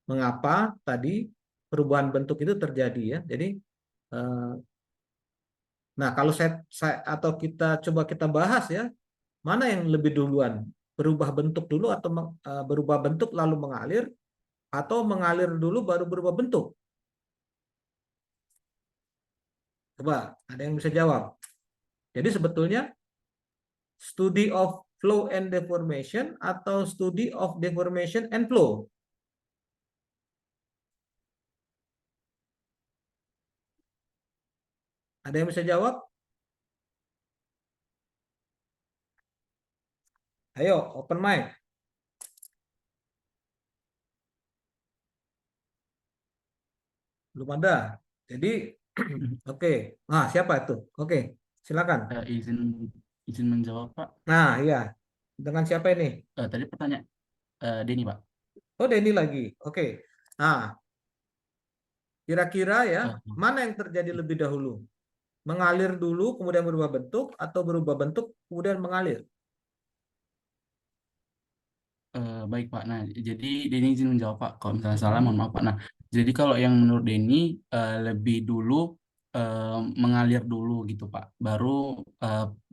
mengapa tadi perubahan bentuk itu terjadi ya. Jadi eh, nah kalau atau kita bahas ya, mana yang lebih duluan? Berubah bentuk dulu atau berubah bentuk lalu mengalir, atau mengalir dulu baru berubah bentuk? Coba, ada yang bisa jawab? Jadi sebetulnya study of flow and deformation atau study of deformation and flow? Ada yang bisa jawab? Ayo, open mic. Belum ada. Jadi, oke. Nah, siapa itu? Oke, silakan. Izin menjawab, Pak. Nah, iya. Dengan siapa ini? Tadi pertanyaan Denny, Pak. Oh, Denny lagi. Oke. Nah, kira-kira ya, mana yang terjadi lebih dahulu? Mengalir dulu, kemudian berubah bentuk, atau berubah bentuk, kemudian mengalir? Baik, Pak. Nah, jadi Denny izin menjawab, Pak. Kalau misalnya salah, mohon maaf, Pak. Nah, jadi kalau yang menurut Denny lebih dulu mengalir dulu gitu, Pak. Baru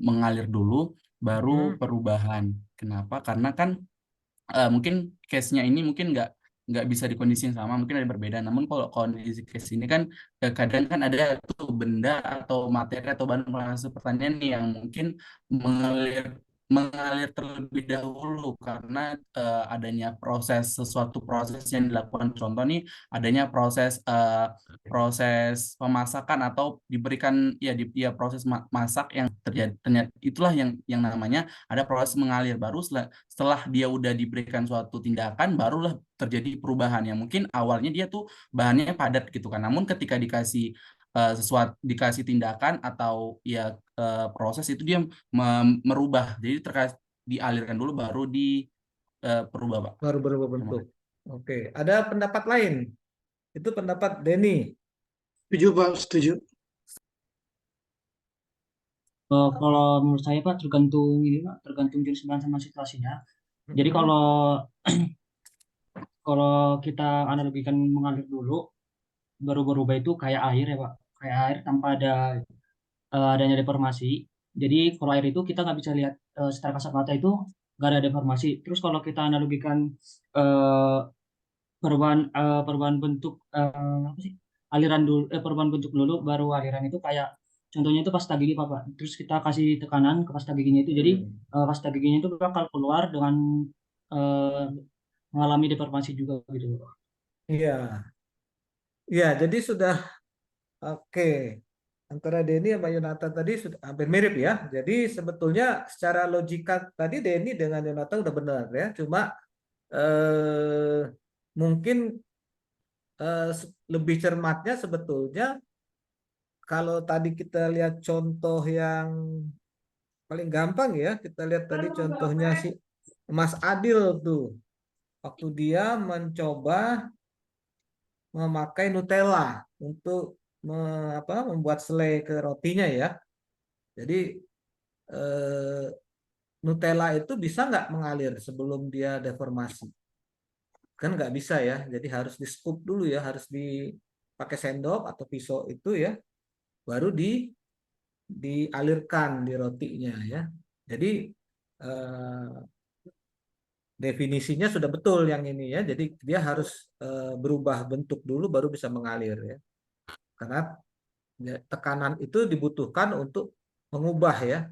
mengalir dulu, baru perubahan. Kenapa? Karena kan mungkin case-nya ini mungkin nggak bisa di kondisi yang sama, mungkin ada berbeda. Namun kalau kondisi case ini kan kadang kan ada tuh benda atau materi atau bahan hasil pertanian nih yang mungkin mengalir terlebih dahulu karena adanya sesuatu proses yang dilakukan. Contoh nih adanya proses pemasakan atau diberikan ya proses masak yang terjadi, ternyata itulah yang namanya ada proses mengalir. Baru setelah dia udah diberikan suatu tindakan barulah terjadi perubahan yang mungkin awalnya dia tuh bahannya padat gitu kan, namun ketika dikasih tindakan atau proses itu dia merubah, jadi dialirkan dulu baru perubah, Pak. Baru berubah bentuk. Oke, ada pendapat lain? Itu pendapat Denny. Setuju, Pak, setuju. Kalau menurut saya Pak tergantung ini Pak, tergantung jenis bahan sama situasinya. Jadi kalau kita analogikan mengalir dulu, baru berubah itu kayak air ya Pak, kayak air tanpa adanya deformasi. Jadi kalau air itu kita nggak bisa lihat secara kasat mata itu nggak ada deformasi. Terus kalau kita analogikan eh, perubahan bentuk apa sih, aliran dulu, perubahan bentuk dulu baru aliran itu kayak contohnya itu pasta gigi Pak. Terus kita kasih tekanan ke pasta giginya itu, jadi pasta giginya itu bakal keluar dengan eh, mengalami deformasi juga gitu Pak. Iya. Iya, jadi sudah oke. Antara Denny sama Yonatan tadi sudah hampir mirip ya. Jadi sebetulnya secara logika tadi Denny dengan Yonatan udah benar ya. Cuma mungkin lebih cermatnya sebetulnya kalau tadi kita lihat contoh yang paling gampang ya, kita lihat tadi contohnya si Mas Adil tuh. Waktu dia mencoba memakai Nutella untuk membuat selai ke rotinya ya. Jadi Nutella itu bisa nggak mengalir sebelum dia deformasi? Kan nggak bisa ya. Jadi harus di scoop dulu ya, harus dipakai sendok atau pisau itu ya, baru dialirkan di rotinya ya. Jadi definisinya sudah betul yang ini ya. Jadi dia harus berubah bentuk dulu baru bisa mengalir ya. Karena tekanan itu dibutuhkan untuk mengubah ya.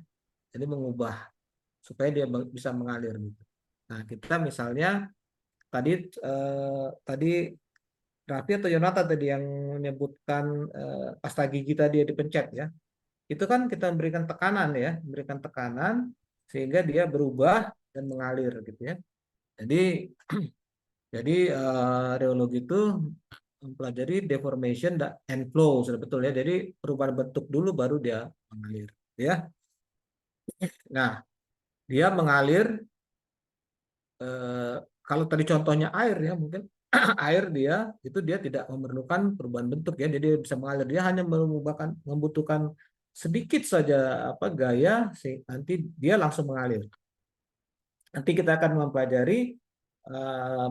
Jadi mengubah supaya dia bisa mengalir gitu. Nah, kita misalnya tadi Raffi atau Yonata tadi yang menyebutkan pasta gigi tadi yang dipencet ya. Itu kan kita memberikan tekanan ya, memberikan tekanan sehingga dia berubah dan mengalir gitu ya. Jadi Jadi reologi itu mempelajari deformation and flow sebetulnya. Jadi perubahan bentuk dulu baru dia mengalir, ya. Nah, dia mengalir kalau tadi contohnya air ya, mungkin air dia tidak memerlukan perubahan bentuk ya. Jadi dia bisa mengalir. Dia hanya membutuhkan sedikit saja gaya nanti dia langsung mengalir. Nanti kita akan mempelajari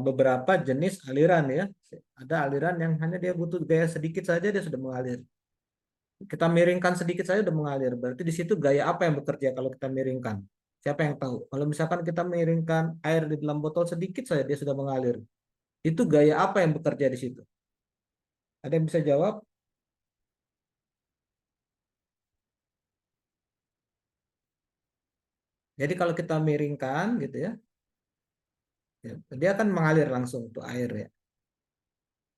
beberapa jenis aliran ya. Ada aliran yang hanya dia butuh gaya sedikit saja dia sudah mengalir. Kita miringkan sedikit saja sudah mengalir. Berarti di situ gaya apa yang bekerja kalau kita miringkan? Siapa yang tahu? Kalau misalkan kita miringkan air di dalam botol sedikit saja dia sudah mengalir. Itu gaya apa yang bekerja di situ? Ada yang bisa jawab? Jadi kalau kita miringkan gitu ya, dia akan mengalir langsung tuh air ya.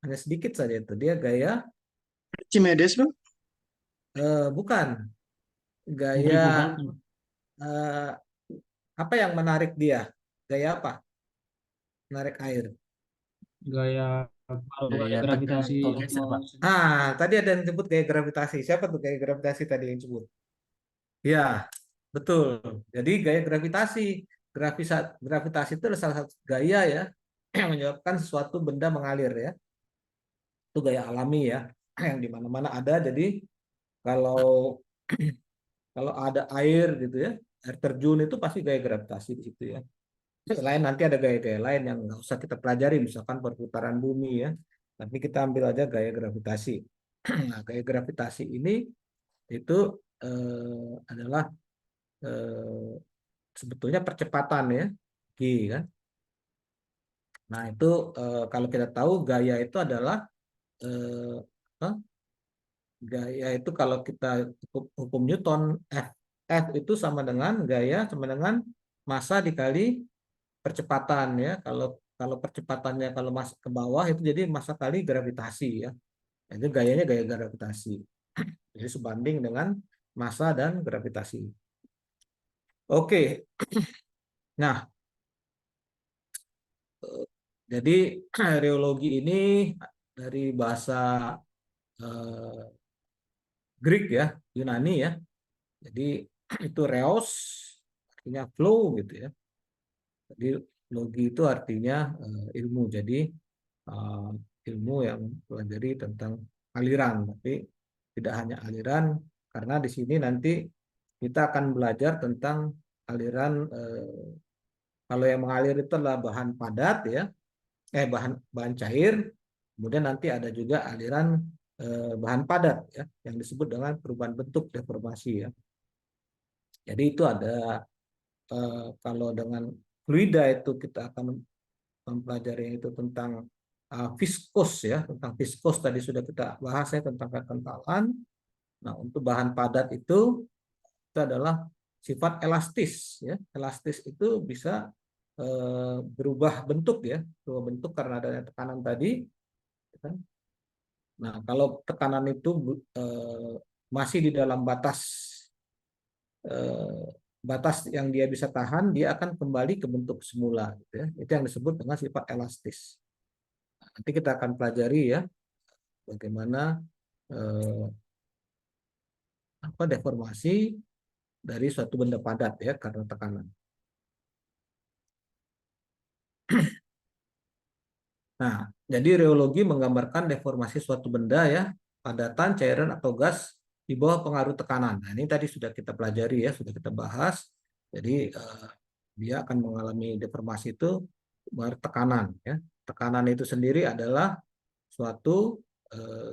Hanya sedikit saja itu. Dia gaya Archimedes, Bang. bukan. Gaya Sentrifugal. apa yang menarik dia? Gaya apa? Menarik air. Gaya kalau gaya Gaya gravitasi tekanan atau geser, Pak. Tadi ada yang disebut gaya gravitasi. Siapa tuh gaya gravitasi tadi yang disebut? Ya, betul. Jadi gaya gravitasi. Gravitasi itu adalah salah satu gaya ya yang menyebabkan sesuatu benda mengalir ya. Itu gaya alami ya, yang di mana-mana ada. Jadi kalau kalau ada air gitu ya, air terjun itu pasti gaya gravitasi di situ ya. Selain nanti ada gaya-gaya lain yang nggak usah kita pelajari, misalkan perputaran bumi ya. Tapi kita ambil aja gaya gravitasi. Nah, gaya gravitasi ini itu adalah sebetulnya percepatan ya, G kan. Nah itu kalau kita tahu gaya itu adalah gaya itu kalau kita hukum Newton F itu sama dengan gaya sama dengan massa dikali percepatan ya. Kalau percepatannya kalau masuk ke bawah itu jadi massa kali gravitasi ya. Itu gayanya gaya gravitasi. Jadi sebanding dengan massa dan gravitasi. Oke. Nah, jadi reologi ini dari bahasa Greek ya, Yunani ya. Jadi itu reos artinya flow gitu ya. Jadi logi itu artinya ilmu. Jadi ilmu yang pelajari tentang aliran, tapi tidak hanya aliran karena di sini nanti kita akan belajar tentang aliran kalau yang mengalir itu adalah bahan padat ya, bahan cair. Kemudian nanti ada juga aliran bahan padat ya yang disebut dengan perubahan bentuk deformasi ya. Jadi itu ada kalau dengan fluida itu kita akan mempelajari itu tentang viskos ya, tentang viskos tadi sudah kita bahas ya tentang kekentalan. Nah, untuk bahan padat itu adalah sifat elastis ya. Elastis itu bisa berubah bentuk ya, berubah bentuk karena adanya tekanan tadi. Nah, kalau tekanan itu masih di dalam batas yang dia bisa tahan, dia akan kembali ke bentuk semula. Gitu ya. Itu yang disebut dengan sifat elastis. Nanti kita akan pelajari ya bagaimana deformasi dari suatu benda padat ya karena tekanan. Nah, jadi reologi menggambarkan deformasi suatu benda ya, padatan, cairan atau gas di bawah pengaruh tekanan. Nah, ini tadi sudah kita pelajari ya, sudah kita bahas. Jadi dia akan mengalami deformasi itu bertekanan ya. Tekanan itu sendiri adalah suatu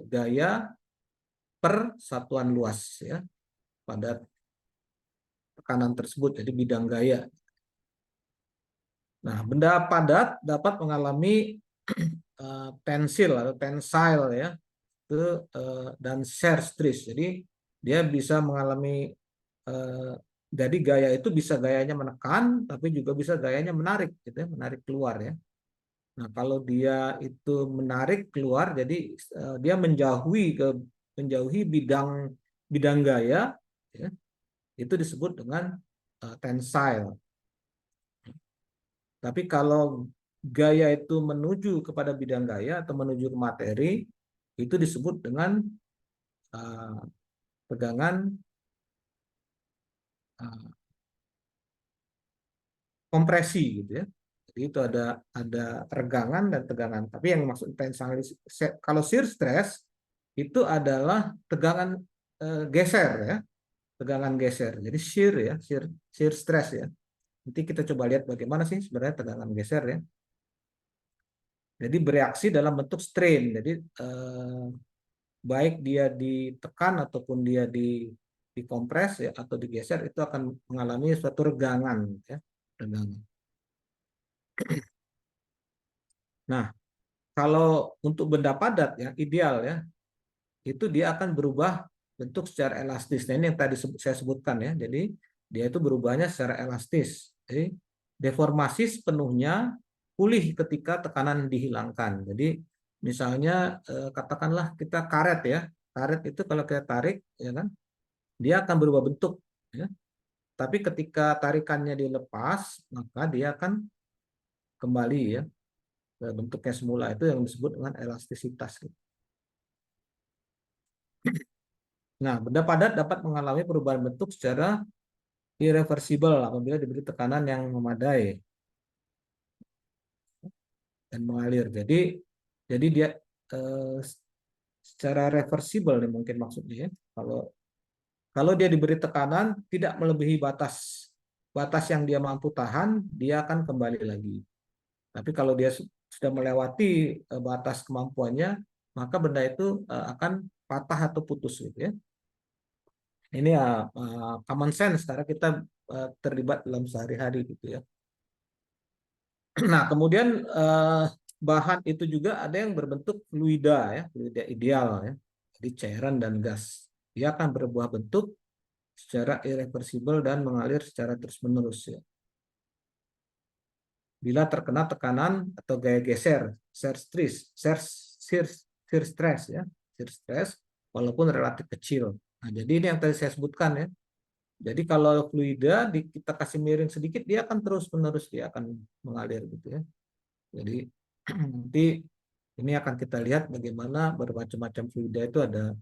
gaya per satuan luas ya pada tekanan tersebut. Jadi bidang gaya. Nah, benda padat dapat mengalami tensil atau tensile ya itu dan shear stress. Jadi dia bisa mengalami jadi gaya itu bisa gayanya menekan tapi juga bisa gayanya menarik gitu ya, menarik keluar ya. Nah, kalau dia itu menarik keluar jadi dia menjauhi bidang gaya ya, itu disebut dengan tensile. Tapi kalau gaya itu menuju kepada bidang gaya atau menuju ke materi, itu disebut dengan tegangan kompresi gitu ya. Jadi itu ada regangan dan tegangan. Tapi yang maksud kalau shear stress itu adalah tegangan geser ya, tegangan geser. Jadi shear ya, shear stress ya. Nanti kita coba lihat bagaimana sih sebenarnya tegangan geser ya. Jadi bereaksi dalam bentuk strain. Jadi baik dia ditekan ataupun dia dikompres ya atau digeser, itu akan mengalami suatu regangan ya, regangan. Nah, kalau untuk benda padat yang ideal ya, itu dia akan berubah bentuk secara elastis. Nah, ini yang tadi saya sebutkan ya. Jadi dia itu berubahnya secara elastis. Jadi deformasi sepenuhnya pulih ketika tekanan dihilangkan. Jadi misalnya katakanlah kita karet ya. Karet itu kalau kita tarik ya kan, dia akan berubah bentuk ya. Tapi ketika tarikannya dilepas, maka dia akan kembali ya ke bentuknya semula. Itu yang disebut dengan elastisitas. Nah, benda padat dapat mengalami perubahan bentuk secara irreversibel apabila diberi tekanan yang memadai dan mengalir. Jadi dia secara reversibel nih mungkin maksudnya ya. Kalau dia diberi tekanan tidak melebihi batas yang dia mampu tahan, dia akan kembali lagi. Tapi kalau dia sudah melewati batas kemampuannya, maka benda itu akan patah atau putus gitu ya. Ini ya common sense karena kita terlibat dalam sehari-hari gitu ya. Nah, kemudian bahan itu juga ada yang berbentuk fluida ya, fluida ideal ya. Jadi cairan dan gas. Dia akan berubah bentuk secara irreversibel dan mengalir secara terus-menerus ya. Bila terkena tekanan atau gaya geser, shear stress ya, shear stress walaupun relatif kecil. Nah, jadi ini yang tadi saya sebutkan ya. Jadi kalau fluida kita kasih miring sedikit, dia akan terus-menerus dia akan mengalir gitu ya. Jadi nanti ini akan kita lihat bagaimana bermacam-macam fluida itu ada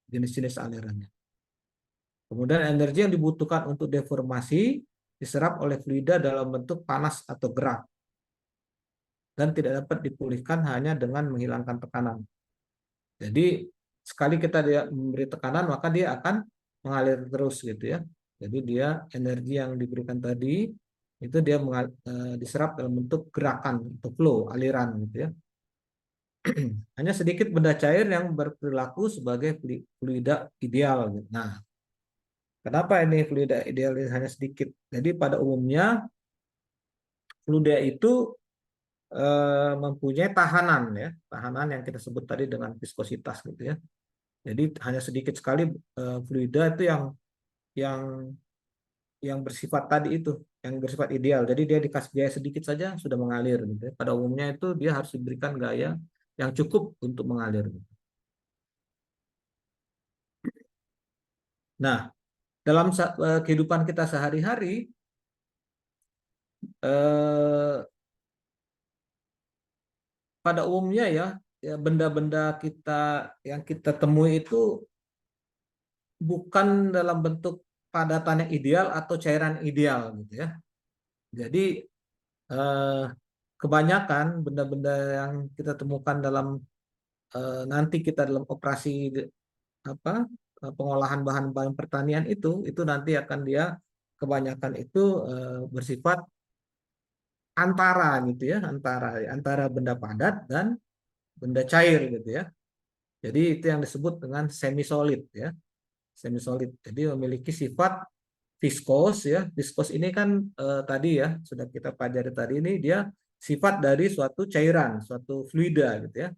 jenis-jenis alirannya. Kemudian energi yang dibutuhkan untuk deformasi diserap oleh fluida dalam bentuk panas atau gerak dan tidak dapat dipulihkan hanya dengan menghilangkan tekanan. Jadi sekali kita memberi tekanan, maka dia akan mengalir terus gitu ya. Jadi dia energi yang diberikan tadi itu dia diserap dalam bentuk gerakan atau flow, aliran gitu ya. Hanya sedikit benda cair yang berperilaku sebagai fluida ideal gitu. Nah, kenapa ini fluida ideal hanya sedikit? Jadi pada umumnya fluida itu mempunyai tahanan ya, tahanan yang kita sebut tadi dengan viskositas gitu ya. Jadi hanya sedikit sekali fluida itu yang bersifat tadi itu, yang bersifat ideal. Jadi dia dikasih gaya sedikit saja sudah mengalir gitu ya. Pada umumnya itu dia harus diberikan gaya yang cukup untuk mengalir. Nah, dalam kehidupan kita sehari-hari pada umumnya ya benda-benda yang kita temui itu bukan dalam bentuk padatan yang ideal atau cairan ideal gitu ya. Jadi kebanyakan benda-benda yang kita temukan dalam nanti kita dalam operasi pengolahan bahan-bahan pertanian itu nanti akan dia kebanyakan itu bersifat antara gitu ya, antara benda padat dan benda cair gitu ya. Jadi itu yang disebut dengan semi solid ya. Semi solid. Jadi memiliki sifat viskos ya. Viskos ini kan tadi ya sudah kita pelajari tadi, ini dia sifat dari suatu cairan, suatu fluida gitu ya.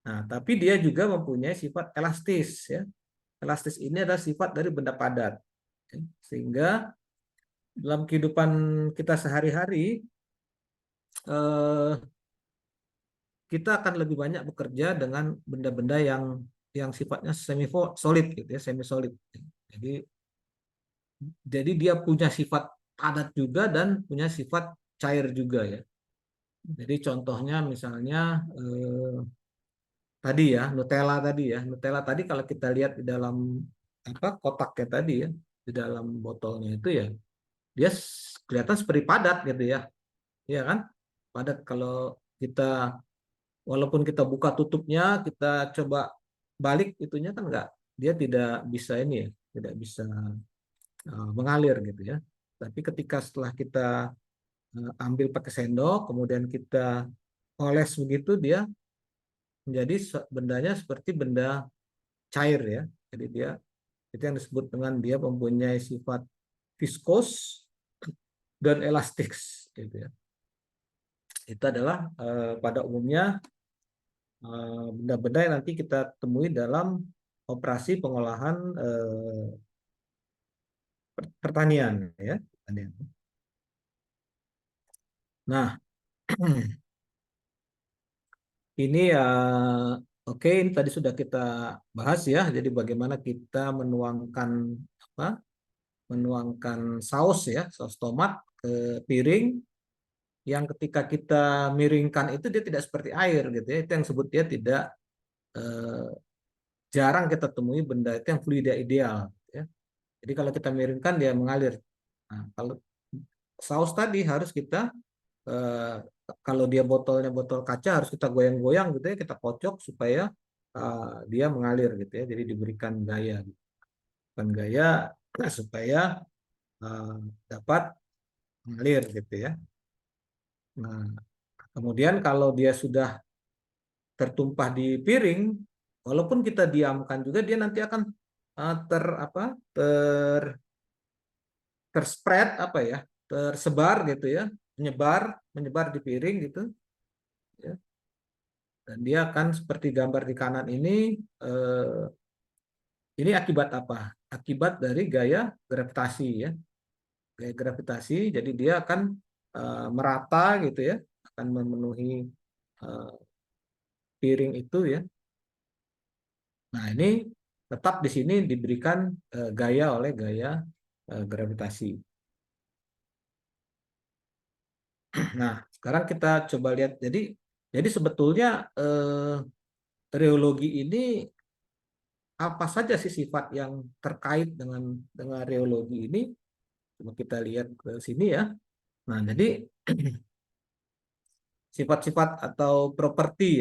Nah, tapi dia juga mempunyai sifat elastis ya. Elastis ini adalah sifat dari benda padat. Sehingga dalam kehidupan kita sehari-hari kita akan lebih banyak bekerja dengan benda-benda yang sifatnya semi solid gitu ya, semi solid. Jadi dia punya sifat padat juga dan punya sifat cair juga ya. Jadi contohnya misalnya tadi ya, Nutella tadi ya. Nutella tadi kalau kita lihat di dalam apa kotaknya tadi ya, di dalam botolnya itu ya, dia kelihatan seperti padat gitu ya. Iya kan? Padat kalau kita walaupun kita buka tutupnya, kita coba balik itunya kan enggak, dia tidak bisa ini ya, tidak bisa mengalir gitu ya. Tapi ketika setelah kita ambil pakai sendok, kemudian kita oles begitu, dia menjadi bendanya seperti benda cair ya. Jadi dia itu yang disebut dengan dia mempunyai sifat viskos dan elastik gitu ya. Itu adalah pada umumnya benda-benda yang nanti kita temui dalam operasi pengolahan pertanian ya. Nah, ini oke, ini tadi sudah kita bahas ya. Jadi bagaimana kita menuangkan apa? Menuangkan saus ya, saus tomat ke piring yang ketika kita miringkan itu dia tidak seperti air gitu ya. Itu yang disebut dia tidak jarang kita temui benda itu yang fluida ideal ya. Jadi kalau kita miringkan dia mengalir. Nah, kalau saus tadi harus kita kalau dia botolnya botol kaca harus kita goyang-goyang gitu ya, kita kocok supaya dia mengalir gitu ya. Jadi diberikan gaya, bukan gaya supaya dapat mengalir gitu ya. Nah, kemudian kalau dia sudah tertumpah di piring, walaupun kita diamkan juga dia nanti akan terspread apa ya, tersebar gitu ya, menyebar di piring gitu ya. Dan dia akan seperti gambar di kanan ini akibat apa? Akibat dari gaya gravitasi ya. Gaya gravitasi, jadi dia akan merata gitu ya, akan memenuhi piring itu ya. Nah, ini tetap di sini diberikan gaya oleh gaya gravitasi. Nah, sekarang kita coba lihat. Jadi sebetulnya reologi ini apa saja sih sifat yang terkait dengan reologi ini? Coba kita lihat ke sini ya. Nah, jadi sifat-sifat atau properti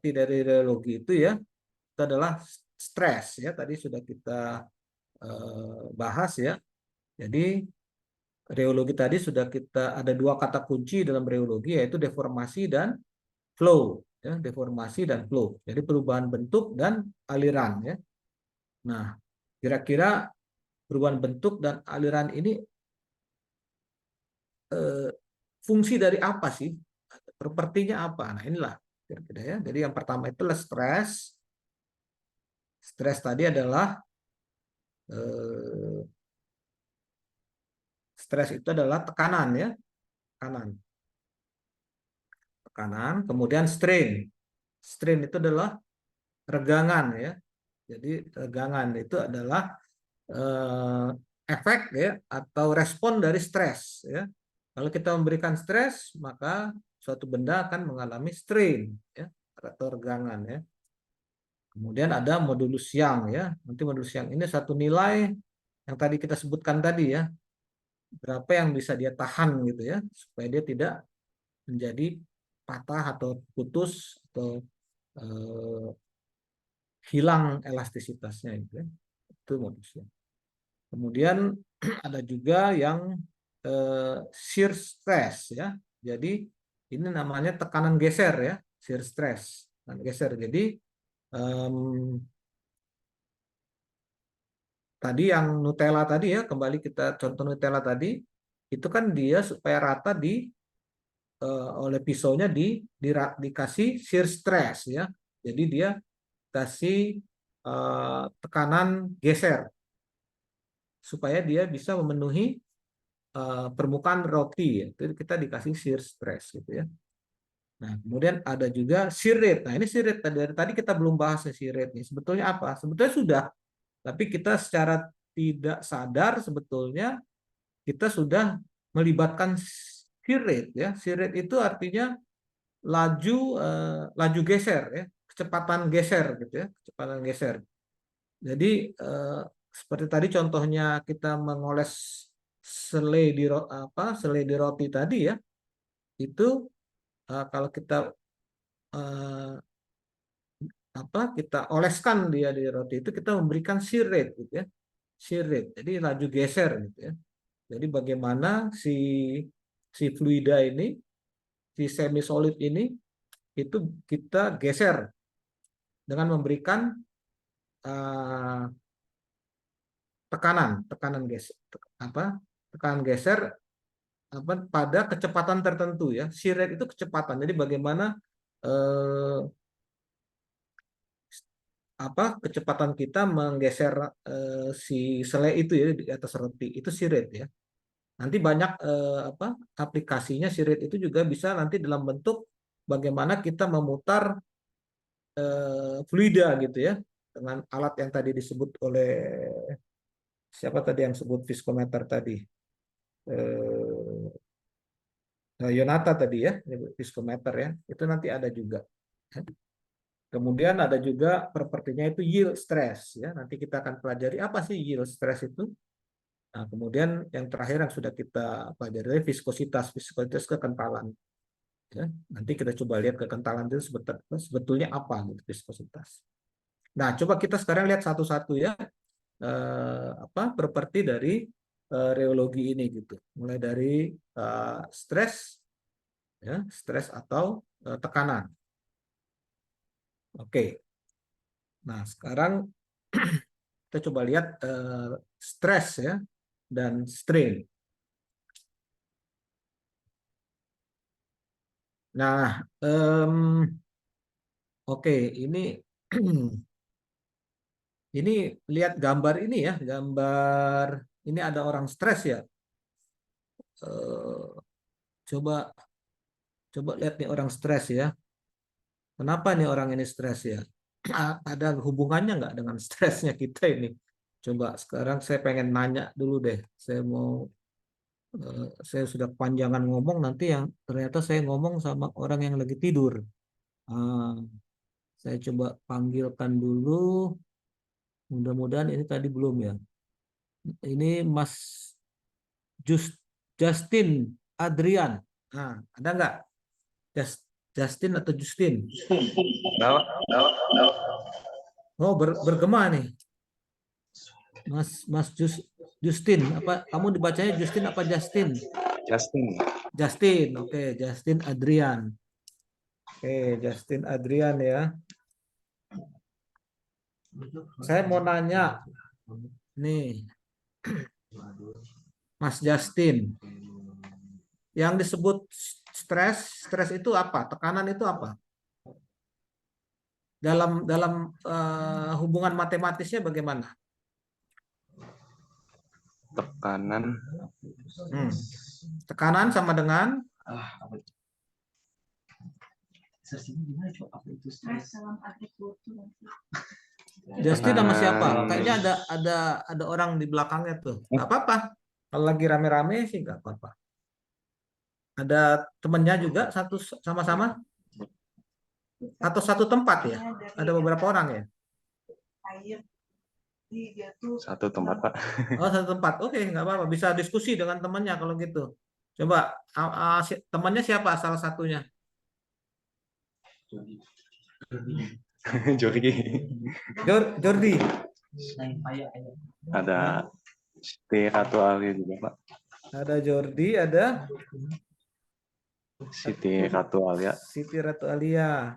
dari reologi itu ya, itu adalah stres ya. Tadi sudah kita bahas ya. Jadi reologi tadi sudah kita ada dua kata kunci dalam reologi yaitu deformasi dan flow ya, deformasi dan flow. Jadi perubahan bentuk dan aliran ya. Nah, kira-kira perubahan bentuk dan aliran ini fungsi dari apa sih? Propertinya apa? Nah, inilah kira-kira ya. Jadi yang pertama itu adalah stres. Stres tadi adalah stres itu adalah tekanan ya. Tekanan, kemudian strain. Strain itu adalah regangan ya. Jadi regangan itu adalah efek ya atau respon dari stres ya. Kalau kita memberikan stres, maka suatu benda akan mengalami strain ya atau regangan ya. Kemudian ada modulus Young ya. Nanti modulus Young ini satu nilai yang tadi kita sebutkan tadi ya. Berapa yang bisa dia tahan gitu ya supaya dia tidak menjadi patah atau putus atau hilang elastisitasnya gitu ya. Itu modulus Young. Kemudian ada juga yang shear stress ya. Jadi ini namanya tekanan geser ya, shear stress, tekanan geser. Jadi tadi yang Nutella tadi ya, kembali kita contoh Nutella tadi, itu kan dia supaya rata oleh pisaunya dikasih shear stress ya. Jadi dia kasih tekanan geser supaya dia bisa memenuhi permukaan roti ya. Itu kita dikasih shear stress gitu ya. Nah, kemudian ada juga shear rate. Nah, ini shear rate dari tadi kita belum bahas shear rate nih. Sebetulnya apa? Sebetulnya sudah, tapi kita secara tidak sadar sebetulnya kita sudah melibatkan shear rate ya. Shear rate itu artinya laju geser ya, kecepatan geser gitu ya, kecepatan geser. Jadi seperti tadi contohnya kita mengoles selai di roti tadi ya, itu kalau kita eh, kita oleskan dia di roti itu, kita memberikan shear rate gitu ya, shear rate. Jadi laju geser gitu ya. Jadi bagaimana si fluida ini, si semi solid ini itu kita geser dengan memberikan tekanan geser tekanan geser pada kecepatan tertentu ya. Shear rate itu kecepatan. Jadi bagaimana kecepatan kita menggeser si selai itu ya di atas roti, itu shear rate ya. Nanti banyak aplikasinya. Shear rate itu juga bisa nanti dalam bentuk bagaimana kita memutar fluida gitu ya, dengan alat yang tadi disebut oleh siapa tadi yang sebut viskometer tadi, Yonata tadi ya, viskometer ya, itu nanti ada juga. Kemudian ada juga propertinya itu yield stress ya. Nanti kita akan pelajari apa sih yield stress itu. Nah, kemudian yang terakhir yang sudah kita pelajari viskositas kekentalan. Ya, nanti kita coba lihat kekentalan itu sebetulnya apa gitu, viskositas. Nah, coba kita sekarang lihat satu-satu ya, properti dari reologi ini gitu. Mulai dari stres, ya, stres atau tekanan. Oke. Nah, sekarang kita coba lihat stres ya dan strain. Nah, oke, ini ini lihat gambar ini ya, gambar ini ada orang stres ya. Coba lihat nih orang stres ya. Kenapa nih orang ini stres ya? Ada hubungannya nggak dengan stresnya kita ini? Coba sekarang saya pengen nanya dulu deh. Saya sudah panjangan ngomong, nanti yang ternyata saya ngomong sama orang yang lagi tidur. Saya coba panggilkan dulu. Mudah-mudahan ini tadi belum ya. Ini Mas Justin Adrian. Nah, ada nggak? Justin atau Justin? Oh, bergema nih. Mas Justin, apa kamu dibacanya Justin apa Justin? Justin, oke, Justin Adrian. Oke, Justin Adrian ya. Saya mau nanya nih, Mas Justin, yang disebut stres itu apa? Tekanan itu apa? Dalam hubungan matematisnya bagaimana? Tekanan sama dengan Justin sama siapa? Kayaknya ada orang di belakangnya tuh. Nggak apa-apa. Kalau lagi rame-rame sih nggak apa-apa. Ada temennya juga satu sama-sama? Atau satu tempat ya? Ada beberapa orang ya? Satu tempat, Pak. Oh, satu tempat. Oke, nggak apa-apa. Bisa diskusi dengan temannya kalau gitu. Coba temannya siapa salah satunya? Jordi. Ada Siti Ratu Alia juga, Pak. Ada Jordi, ada Siti Ratu Alia. Siti Ratu Alia.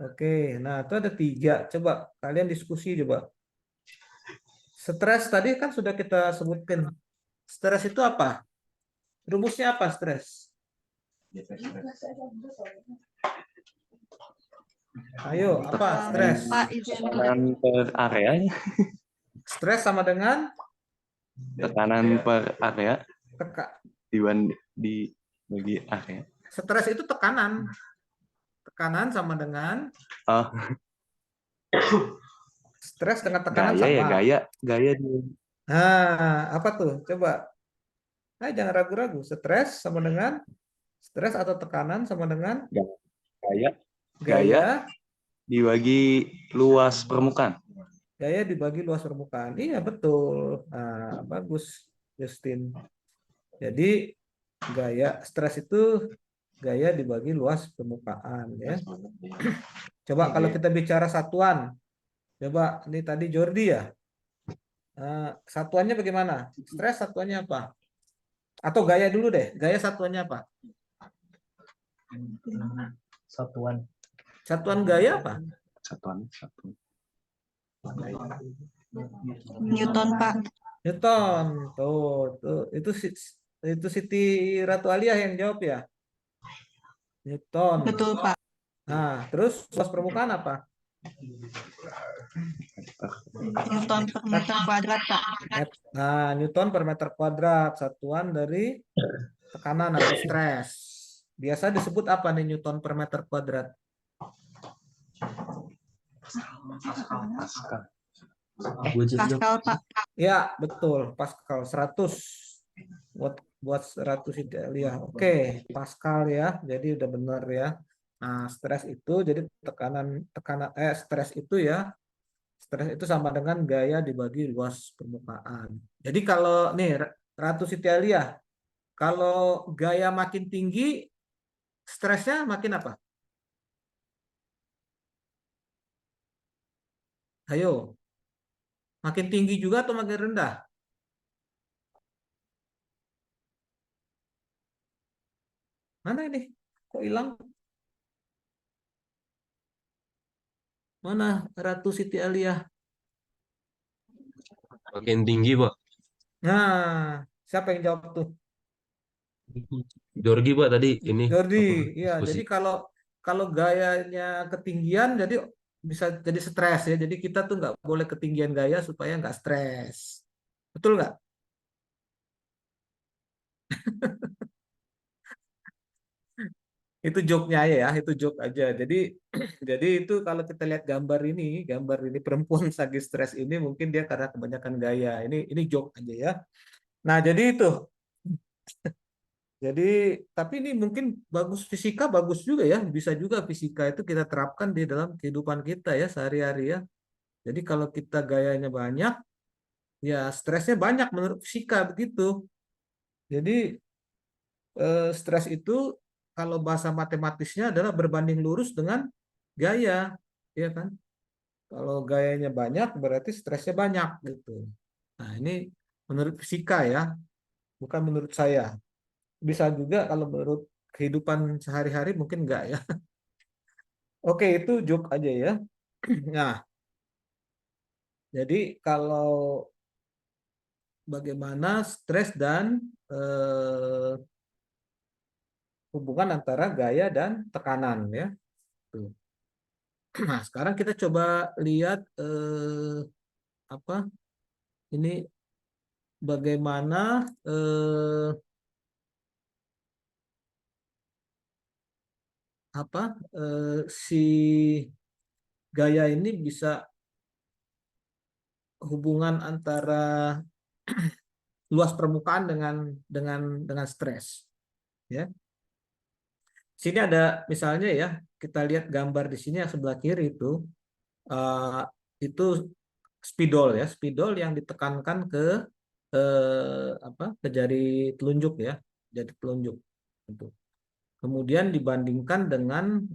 Oke, nah itu ada 3. Coba kalian diskusi coba. Stres tadi kan sudah kita sebutkan. Stres itu apa? Rumusnya apa stres? Ayo, apa stres? Tekanan per area. Stres sama dengan Tekanan per area di bagi area. Stres itu tekanan. Tekanan sama dengan stres dengan tekanan gaya sama. Ya, gaya di. Nah, apa tuh? Coba. Jangan ragu-ragu. Stres sama dengan Stres atau tekanan sama dengan Gaya. gaya. Dibagi luas permukaan. Gaya dibagi luas permukaan. Iya, betul. Nah, bagus, Justin. Jadi, stres itu gaya dibagi luas permukaan, ya. Coba kalau kita bicara satuan. Coba, ini tadi Jordi ya. Satuannya bagaimana? Stres satuannya apa? Atau gaya dulu deh. Gaya satuannya apa? Satuan. Satuan gaya apa? Satuan. Newton, Pak. Newton. Tuh. Itu Siti Ratu Alia yang jawab ya? Newton. Betul, Pak. Nah, terus luas permukaan apa? Newton per meter kuadrat, Pak. Nah, Newton per meter kuadrat, satuan dari tekanan atau stres. Biasa disebut apa nih Newton per meter kuadrat? Pascal, Pak. Ya, betul. Pascal 100. Buat 100 ya. Oke, Pascal ya. Jadi udah benar ya. Nah, stres itu jadi stres itu ya. Stres itu sama dengan gaya dibagi luas permukaan. Jadi kalau nih Ratu Siti Alia, kalau gaya makin tinggi, stresnya makin apa? Ayo. Makin tinggi juga atau makin rendah? Mana ini? Kok hilang? Mana Ratu Siti Alia? Makin tinggi, Pak. Nah, siapa yang jawab tuh? Jorgi, Pak, tadi ini Jordi. Iya, diskusi. jadi kalau gayanya ketinggian jadi bisa jadi stres ya. Jadi kita tuh nggak boleh ketinggian gaya supaya nggak stres. Betul nggak? Itu joke-nya ya, itu joke aja. Jadi itu kalau kita lihat gambar ini perempuan lagi stres ini mungkin dia karena kebanyakan gaya. Ini joke aja ya. Nah, jadi itu. Jadi tapi ini mungkin fisika bagus juga ya. Bisa juga fisika itu kita terapkan di dalam kehidupan kita ya sehari-hari ya. Jadi kalau kita gayanya banyak, ya stresnya banyak menurut fisika begitu. Jadi stres itu kalau bahasa matematisnya adalah berbanding lurus dengan gaya, ya kan? Kalau gayanya banyak berarti stresnya banyak gitu. Nah, ini menurut fisika ya, bukan menurut saya. Bisa juga kalau menurut kehidupan sehari-hari mungkin enggak ya. Oke, itu joke aja ya. Nah, jadi kalau bagaimana stres dan hubungan antara gaya dan tekanan ya. Tuh. Nah, sekarang kita coba lihat ini bagaimana si gaya ini bisa hubungan antara luas permukaan dengan stres ya. Sini ada misalnya ya, kita lihat gambar di sini yang sebelah kiri itu spidol ya, spidol yang ditekankan ke jari telunjuk ya, jari telunjuk. Gitu. Kemudian dibandingkan dengan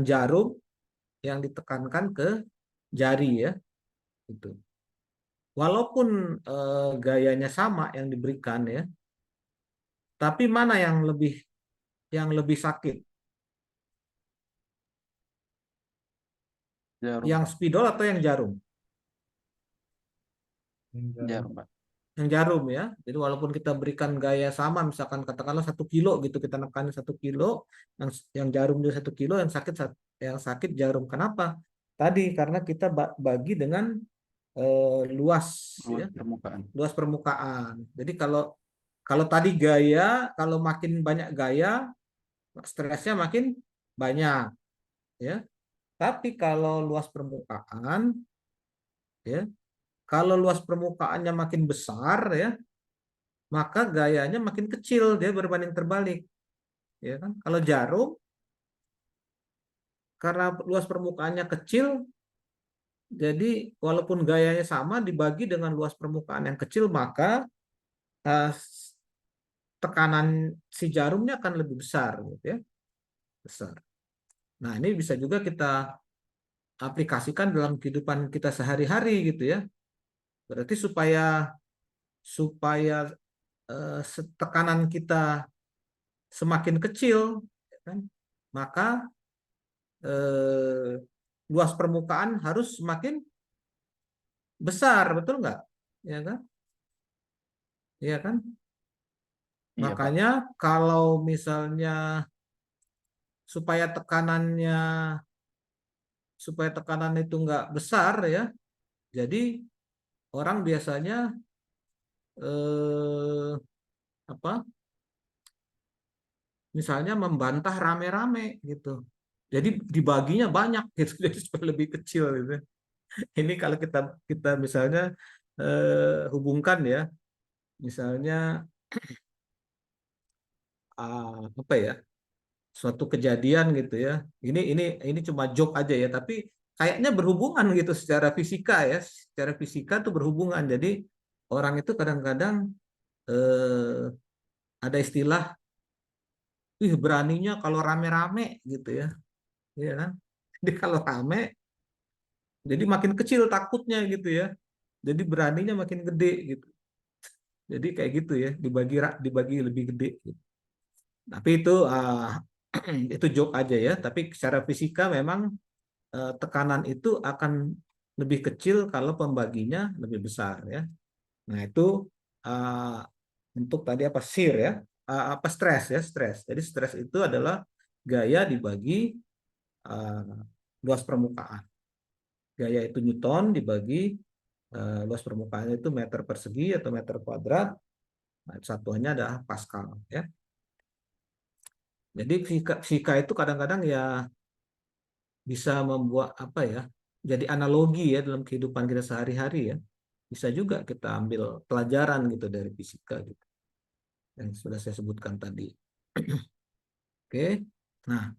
jarum yang ditekankan ke jari ya, gitu. Walaupun gayanya sama yang diberikan ya, tapi mana yang lebih sakit? Jarum. Yang spidol atau yang jarum? Jarum, Pak. Yang jarum ya. Jadi walaupun kita berikan gaya sama, misalkan katakanlah 1 kilo gitu, kita nekanin 1 kilo, yang jarum juga 1 kilo, yang sakit jarum. Kenapa? Tadi karena kita bagi dengan luas ya, permukaan. Luas permukaan. Jadi kalau tadi gaya, kalau makin banyak gaya, stresnya makin banyak ya. Tapi kalau luas permukaan ya, kalau luas permukaannya makin besar ya, maka gayanya makin kecil, dia berbanding terbalik. Ya kan? Kalau jarum, karena luas permukaannya kecil, jadi walaupun gayanya sama dibagi dengan luas permukaan yang kecil, maka eh, tekanan si jarumnya akan lebih besar, gitu ya, besar. Nah, ini bisa juga kita aplikasikan dalam kehidupan kita sehari-hari, gitu ya. Berarti supaya supaya tekanan kita semakin kecil, ya kan, maka luas permukaan harus semakin besar, betul nggak? Ya kan? Ya kan? Iya, Pak. Makanya kalau misalnya supaya tekanan itu nggak besar ya, jadi orang biasanya eh, apa? Misalnya membantah rame-rame gitu. Jadi dibaginya banyak gitu, jadi supaya lebih kecil gitu. Ini kalau kita kita misalnya hubungkan ya, misalnya apa ya, suatu kejadian gitu ya. Ini cuma joke aja ya, tapi kayaknya berhubungan gitu secara fisika ya, secara fisika tuh berhubungan. Jadi orang itu kadang-kadang eh, ada istilah, ih beraninya kalau rame-rame gitu ya, iya kan? Jadi kalau rame, jadi makin kecil takutnya gitu ya. Jadi beraninya makin gede gitu. Jadi kayak gitu ya, dibagi lebih gede gitu. Tapi itu itu joke aja ya. Tapi secara fisika memang tekanan itu akan lebih kecil kalau pembaginya lebih besar ya. Nah itu uh, untuk tadi apa shear ya, apa stres ya, stres. Jadi stres itu adalah gaya dibagi uh, luas permukaan. Gaya itu Newton dibagi luas permukaan itu meter persegi atau meter kuadrat. Nah, satuannya adalah Pascal ya. Jadi fisika itu kadang-kadang ya bisa membuat apa ya, jadi analogi ya dalam kehidupan kita sehari-hari ya. Bisa juga kita ambil pelajaran gitu dari fisika gitu yang sudah saya sebutkan tadi. Oke. Nah,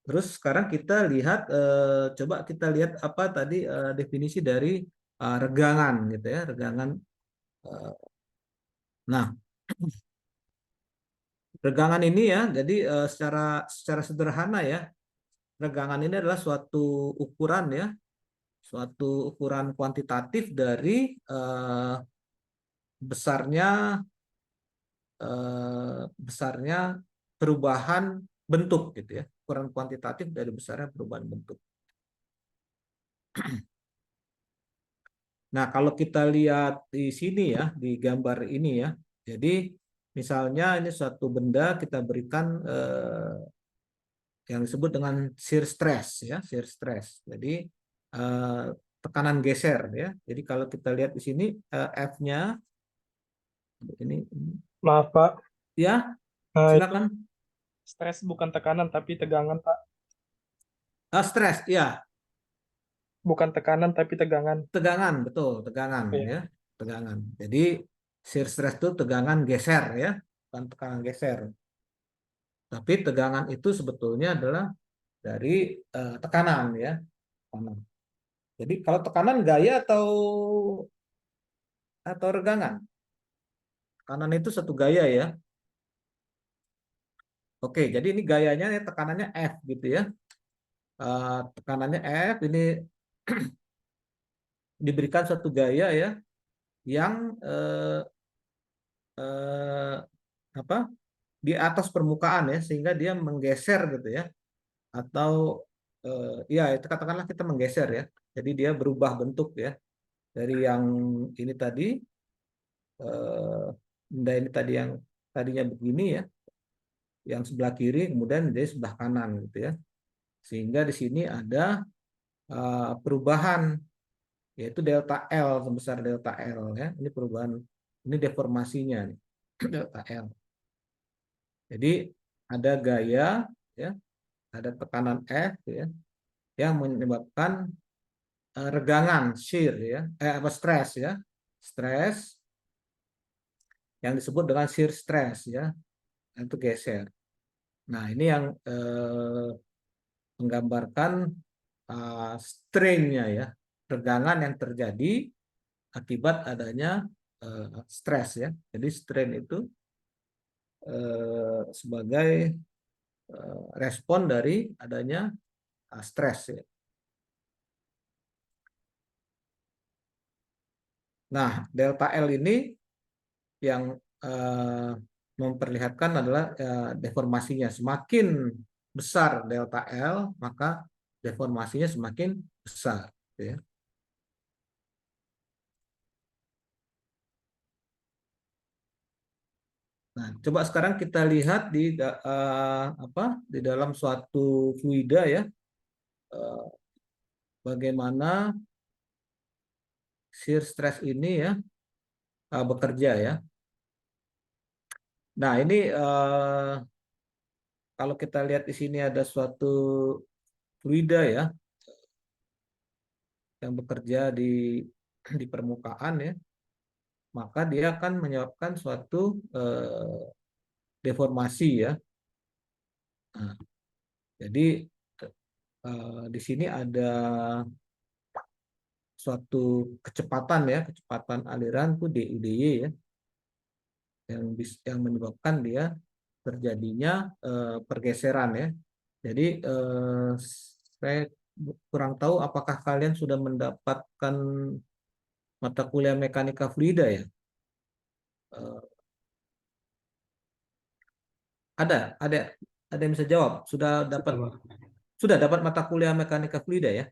terus sekarang kita lihat coba kita lihat apa tadi definisi dari regangan gitu ya, regangan. Nah, regangan ini ya, jadi secara secara sederhana ya, regangan ini adalah suatu ukuran ya, suatu ukuran kuantitatif dari besarnya besarnya perubahan bentuk gitu ya, ukuran kuantitatif dari besarnya perubahan bentuk. Nah, kalau kita lihat di sini ya, di gambar ini ya, jadi misalnya ini suatu benda kita berikan yang disebut dengan shear stress ya, shear stress. Jadi tekanan geser ya. Jadi kalau kita lihat di sini F-nya ini Maaf, Pak. ya, Itu silakan. stres bukan tekanan, tapi tegangan, Pak. Stres ya, Bukan tekanan, tapi tegangan. tegangan, betul, tegangan Iya. ya, tegangan. Jadi shear stress itu tegangan geser ya, bukan tekanan geser. Tapi tegangan itu sebetulnya adalah dari tekanan ya, tekanan. Jadi kalau tekanan gaya atau regangan? Tekanan itu satu gaya ya. Oke, jadi ini gayanya ya, tekanannya F gitu ya. Tekanannya F ini diberikan satu gaya ya yang apa di atas permukaan ya, sehingga dia menggeser gitu ya, atau ya itu katakanlah kita menggeser ya, jadi dia berubah bentuk ya dari yang ini tadi benda ini tadi yang tadinya begini ya, yang sebelah kiri kemudian jadi sebelah kanan gitu ya, sehingga di sini ada perubahan yaitu delta L, sebesar delta L ya, ini perubahan, ini deformasinya nih delta L. Jadi ada gaya ya, ada tekanan F ya yang menyebabkan regangan shear ya, apa stres ya, stres yang disebut dengan shear stress ya, itu geser. Nah, ini yang menggambarkan strain-nya ya, tegangan yang terjadi akibat adanya stres ya. Jadi strain itu sebagai respon dari adanya stres ya. Nah, delta L ini yang memperlihatkan adalah deformasinya. Semakin besar delta L, maka deformasinya semakin besar. Ya. Nah, coba sekarang kita lihat di dalam suatu fluida ya, bagaimana shear stress ini ya bekerja ya. Nah, ini kalau kita lihat di sini ada suatu fluida ya yang bekerja di permukaan ya, maka dia akan menyebabkan suatu deformasi ya. Nah, jadi di sini ada suatu kecepatan ya, kecepatan aliran itu DUDY ya, yang menyebabkan dia terjadinya pergeseran ya. Jadi saya kurang tahu apakah kalian sudah mendapatkan mata kuliah mekanika fluida ya. Ada yang bisa jawab? Sudah dapat mata kuliah mekanika fluida ya?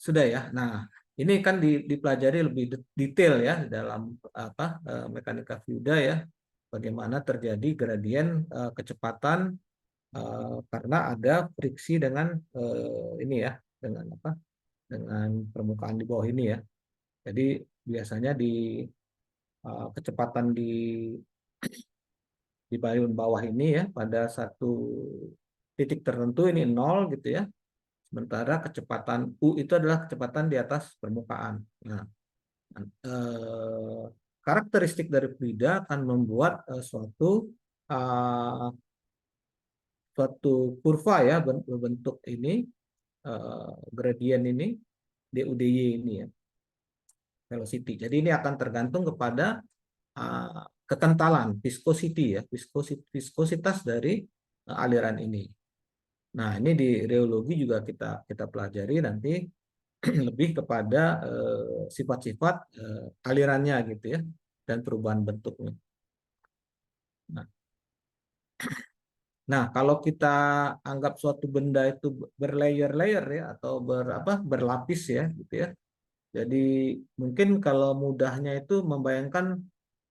Sudah ya. Nah, ini kan dipelajari lebih detail ya dalam mekanika fluida ya, bagaimana terjadi gradien kecepatan karena ada friksi dengan ini ya, dengan permukaan di bawah ini ya. Jadi biasanya kecepatan di bagian bawah ini ya, pada satu titik tertentu ini 0 gitu ya. Sementara kecepatan U itu adalah kecepatan di atas permukaan. Nah, karakteristik dari fluida akan membuat suatu kurva ya, berbentuk ini gradien ini DUDY ini ya, velocity. Jadi ini akan tergantung kepada kekentalan, viscosity ya, viskositas dari aliran ini. Nah, ini di reologi juga kita pelajari nanti lebih kepada sifat-sifat alirannya gitu ya, dan perubahan bentuknya. Nah, kalau kita anggap suatu benda itu berlayer-layer ya, atau berlapis ya gitu ya. Jadi mungkin kalau mudahnya itu membayangkan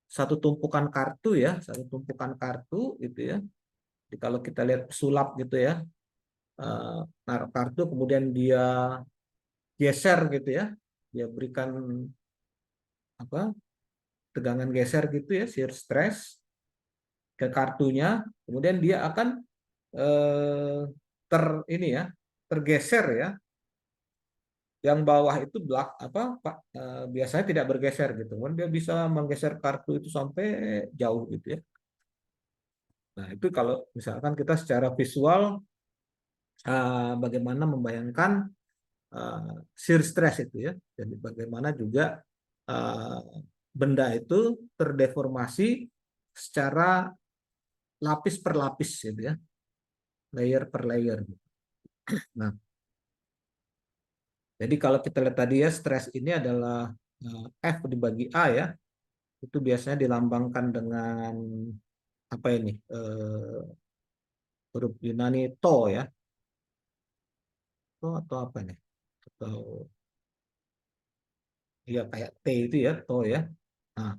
satu tumpukan kartu ya, satu tumpukan kartu gitu ya. Jadi kalau kita lihat sulap gitu ya, naruh kartu kemudian dia geser gitu ya, dia berikan tegangan geser gitu ya, shear stress ke kartunya, kemudian dia akan tergeser ya. Yang bawah itu biasanya tidak bergeser gitu, kan dia bisa menggeser kartu itu sampai jauh gitu ya. Nah, itu kalau misalkan kita secara visual bagaimana membayangkan shear stress itu ya. Jadi bagaimana juga benda itu terdeformasi secara lapis per lapis gitu ya, layer per layer. Nah, jadi kalau kita lihat tadi ya, stres ini adalah F dibagi A ya, itu biasanya dilambangkan dengan apa ini, huruf Yunani to ya, to atau apa nih, atau ya kayak T itu ya, to ya. Nah,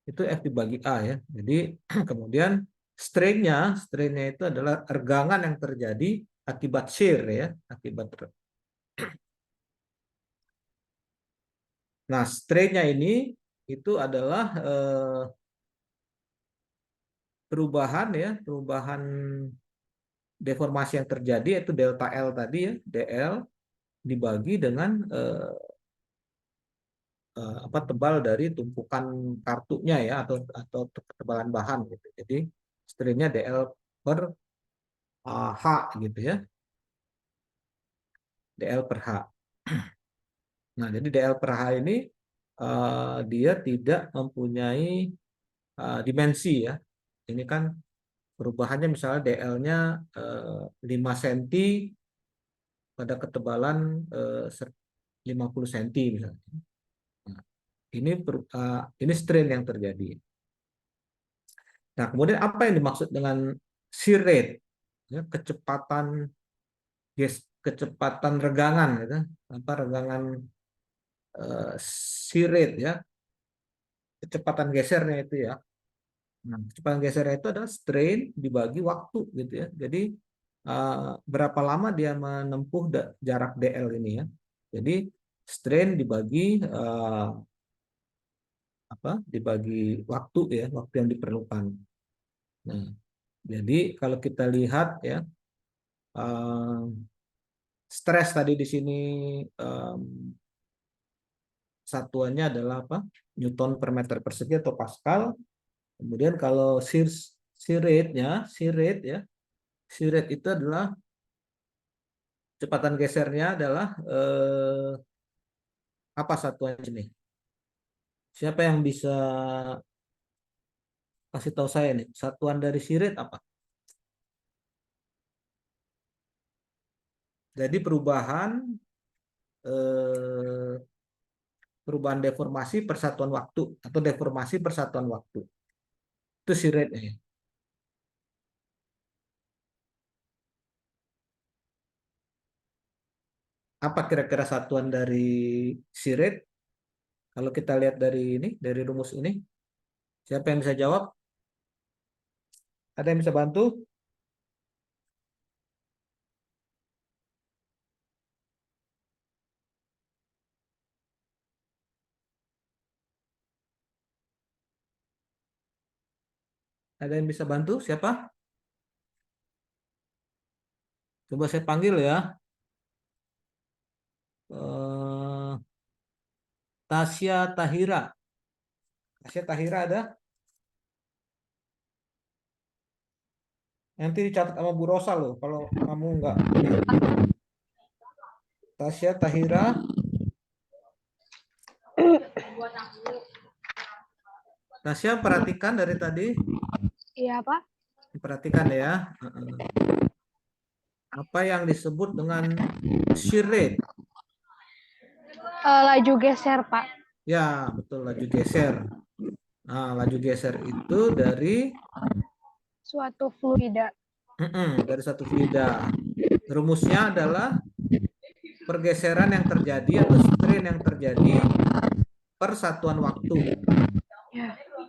itu F dibagi A ya. Jadi kemudian strain-nya itu adalah ergangan yang terjadi akibat shear ya, Nah, strain-nya ini itu adalah perubahan deformasi yang terjadi, yaitu delta L tadi ya, DL dibagi dengan tebal dari tumpukan kartunya ya, atau ketebalan bahan gitu. Jadi strainnya DL per H gitu ya, DL per H. Nah, jadi DL per H ini dia tidak mempunyai dimensi ya. Ini kan perubahannya misalnya DL-nya 5 cm pada ketebalan 50 cm misalnya. Nah, ini strain yang terjadi. Nah, kemudian apa yang dimaksud dengan shear rate? Ya, kecepatan regangan gitu. Regangan shear rate ya. Kecepatan gesernya itu ya. Nah, kecepatan gesernya itu adalah strain dibagi waktu gitu ya. Jadi berapa lama dia menempuh jarak DL ini ya. Jadi strain dibagi dibagi waktu ya, waktu yang diperlukan. Nah, jadi kalau kita lihat ya, stres tadi di sini satuannya adalah apa? Newton per meter persegi atau Pascal. Kemudian kalau shear rate itu adalah kecepatan gesernya adalah apa satuannya ini? Siapa yang bisa kasih tahu saya nih? Satuan dari shear rate apa? Jadi perubahan deformasi persatuan waktu atau deformasi persatuan waktu. Itu shear rate-nya. Apa kira-kira satuan dari shear rate? Kalau kita lihat dari rumus ini, siapa yang bisa jawab? Ada yang bisa bantu? Ada yang bisa bantu? Siapa? Coba saya panggil ya. Tasya Tahira. Tasya Tahira ada? Nanti dicatat sama Bu Rosa loh, kalau kamu enggak. Tasya Tahira. Tasya, perhatikan dari tadi. Iya, Pak. Perhatikan ya. Apa yang disebut dengan shear rate? Laju geser, Pak. Ya, betul, laju geser. Nah, laju geser itu dari Suatu fluida. dari satu fluida. Rumusnya adalah pergeseran yang terjadi atau strain yang terjadi per satuan waktu.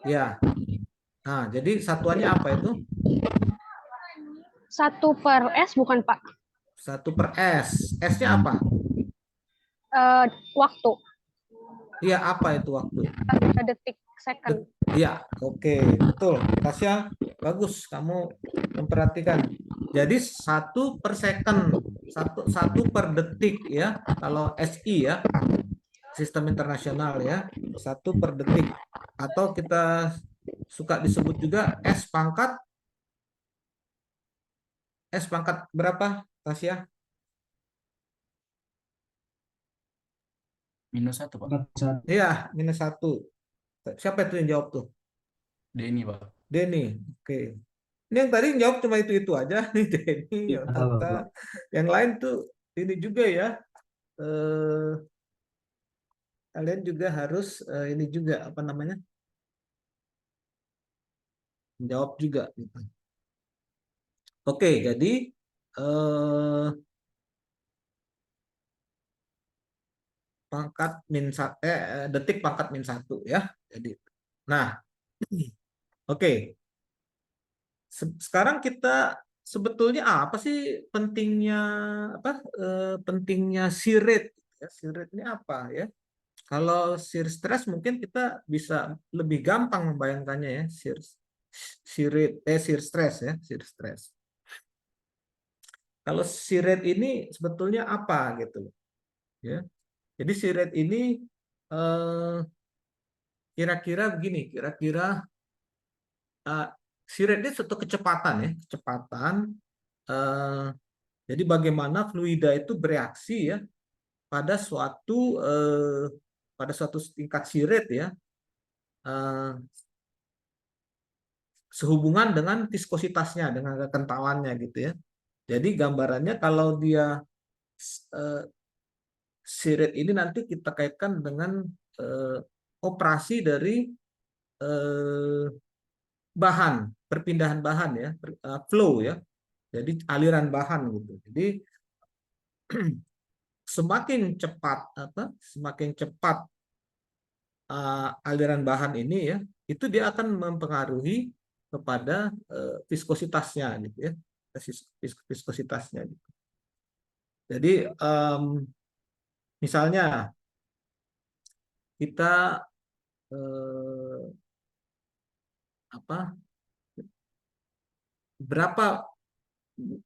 Ya. Nah, jadi satuannya apa itu? 1/S bukan, Pak? 1/S. S-nya apa? Waktu. Iya, apa itu waktu? Detik, second. Iya, oke, betul. Tasya, bagus kamu memperhatikan. Jadi 1/second, satu per detik ya. Kalau SI ya, sistem internasional ya, 1/detik. Atau kita suka disebut juga S pangkat berapa, Tasya? -1, Pak. Iya, -1. Siapa itu yang jawab tuh? Denny, Pak. Denny, oke. Ini yang tadi jawab cuma itu aja nih, Denny. Tata. Yang lain tuh ini juga ya. Kalian juga harus ini juga apa namanya? Menjawab juga. Gitu. Oke, jadi detik pangkat -1 ya. Jadi, nah, oke. Sekarang kita sebetulnya apa sih pentingnya shear rate? Shear rate ini apa ya? Kalau shear stress mungkin kita bisa lebih gampang membayangkannya ya, shear stress ya, shear stress. Kalau shear rate ini sebetulnya apa gitu ya? Jadi shear rate ini eh, kira-kira begini, kira-kira eh, siret ini suatu kecepatan ya, kecepatan. eh, jadi bagaimana fluida itu bereaksi ya pada suatu tingkat siret ya, eh, sehubungan dengan viskositasnya, dengan kekentalannya gitu ya. Jadi gambarannya kalau dia eh, siret ini nanti kita kaitkan dengan eh, operasi dari eh, bahan, perpindahan bahan ya, flow ya. Jadi aliran bahan gitu. Jadi semakin cepat aliran bahan ini ya, itu dia akan mempengaruhi kepada viskositasnya gitu ya, viskositasnya gitu. Jadi misalnya kita berapa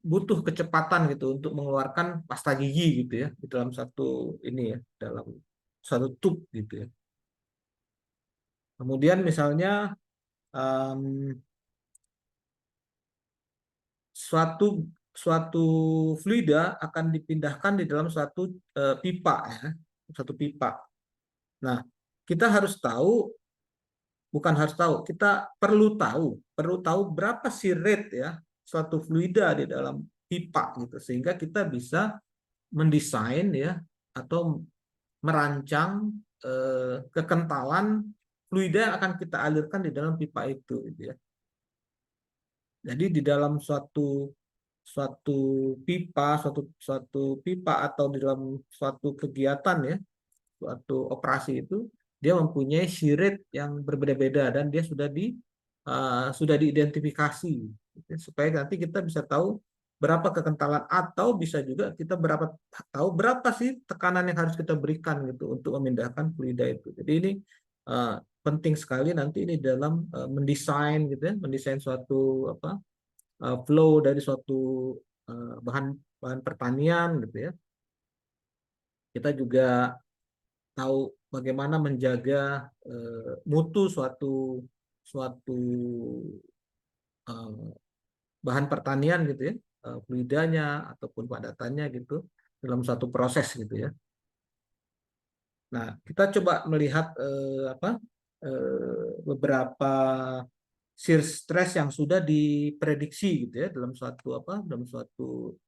butuh kecepatan gitu untuk mengeluarkan pasta gigi gitu ya di dalam satu ini ya, dalam satu tube gitu ya. Kemudian misalnya suatu fluida akan dipindahkan di dalam suatu pipa ya, satu pipa. Nah, kita harus tahu, bukan harus tahu, kita perlu tahu berapa sih rate ya suatu fluida di dalam pipa gitu, sehingga kita bisa mendesain ya atau merancang kekentalan fluida yang akan kita alirkan di dalam pipa itu gitu ya. Jadi di dalam suatu pipa atau di dalam suatu kegiatan ya, suatu operasi itu dia mempunyai siret yang berbeda-beda dan dia sudah diidentifikasi gitu ya, supaya nanti kita bisa tahu berapa kekentalan atau bisa juga kita tahu berapa sih tekanan yang harus kita berikan gitu untuk memindahkan fluida itu. Jadi ini penting sekali nanti ini dalam mendesain gitu ya, mendesain suatu flow dari suatu bahan pertanian gitu ya. Kita juga tahu bagaimana menjaga mutu suatu bahan pertanian gitu ya, fluidanya ataupun padatannya gitu dalam suatu proses gitu ya. Nah, kita coba melihat beberapa shear stress yang sudah diprediksi gitu ya dalam suatu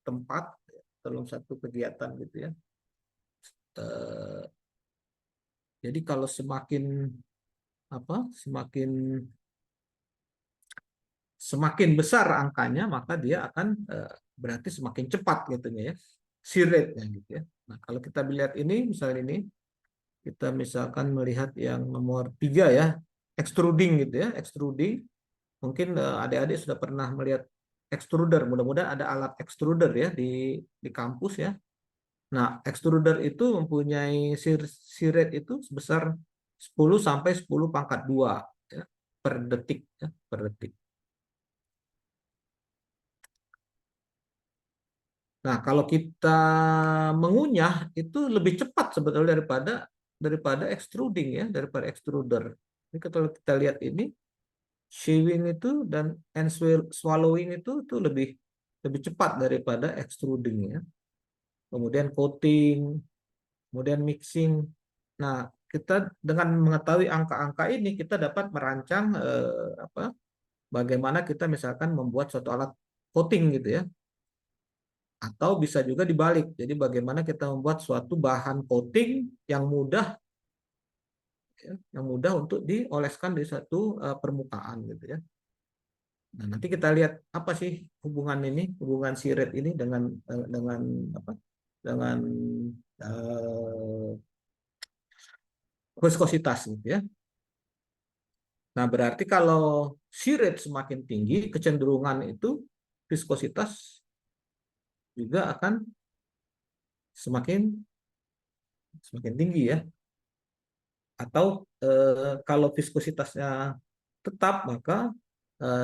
tempat, dalam satu kegiatan gitu ya. Jadi kalau semakin besar angkanya, maka dia akan berarti semakin cepat gitu ya, shear rate-nya gitu ya. Nah, kalau kita lihat ini misalnya ini, kita misalkan melihat yang nomor 3 ya, extruding gitu ya, extruding. Mungkin adik-adik sudah pernah melihat extruder, mudah-mudahan ada alat extruder ya di kampus ya. Nah, extruder itu mempunyai shear rate itu sebesar 10 sampai 10 pangkat 2 ya, per detik ya, per detik. Nah, kalau kita mengunyah itu lebih cepat sebetulnya daripada extruding ya, daripada extruder. Ini kalau kita lihat ini, sewing itu dan swallowing itu lebih cepat daripada extruding ya. Kemudian coating, kemudian mixing. Nah, kita dengan mengetahui angka-angka ini kita dapat merancang bagaimana kita misalkan membuat suatu alat coating gitu ya. Atau bisa juga dibalik. Jadi bagaimana kita membuat suatu bahan coating yang mudah untuk dioleskan di satu permukaan gitu ya. Nah, nanti kita lihat apa sih hubungan siret ini dengan viskositas gitu ya. Nah, berarti kalau siret semakin tinggi, kecenderungan itu viskositas juga akan semakin tinggi ya. Atau kalau viskositasnya tetap, maka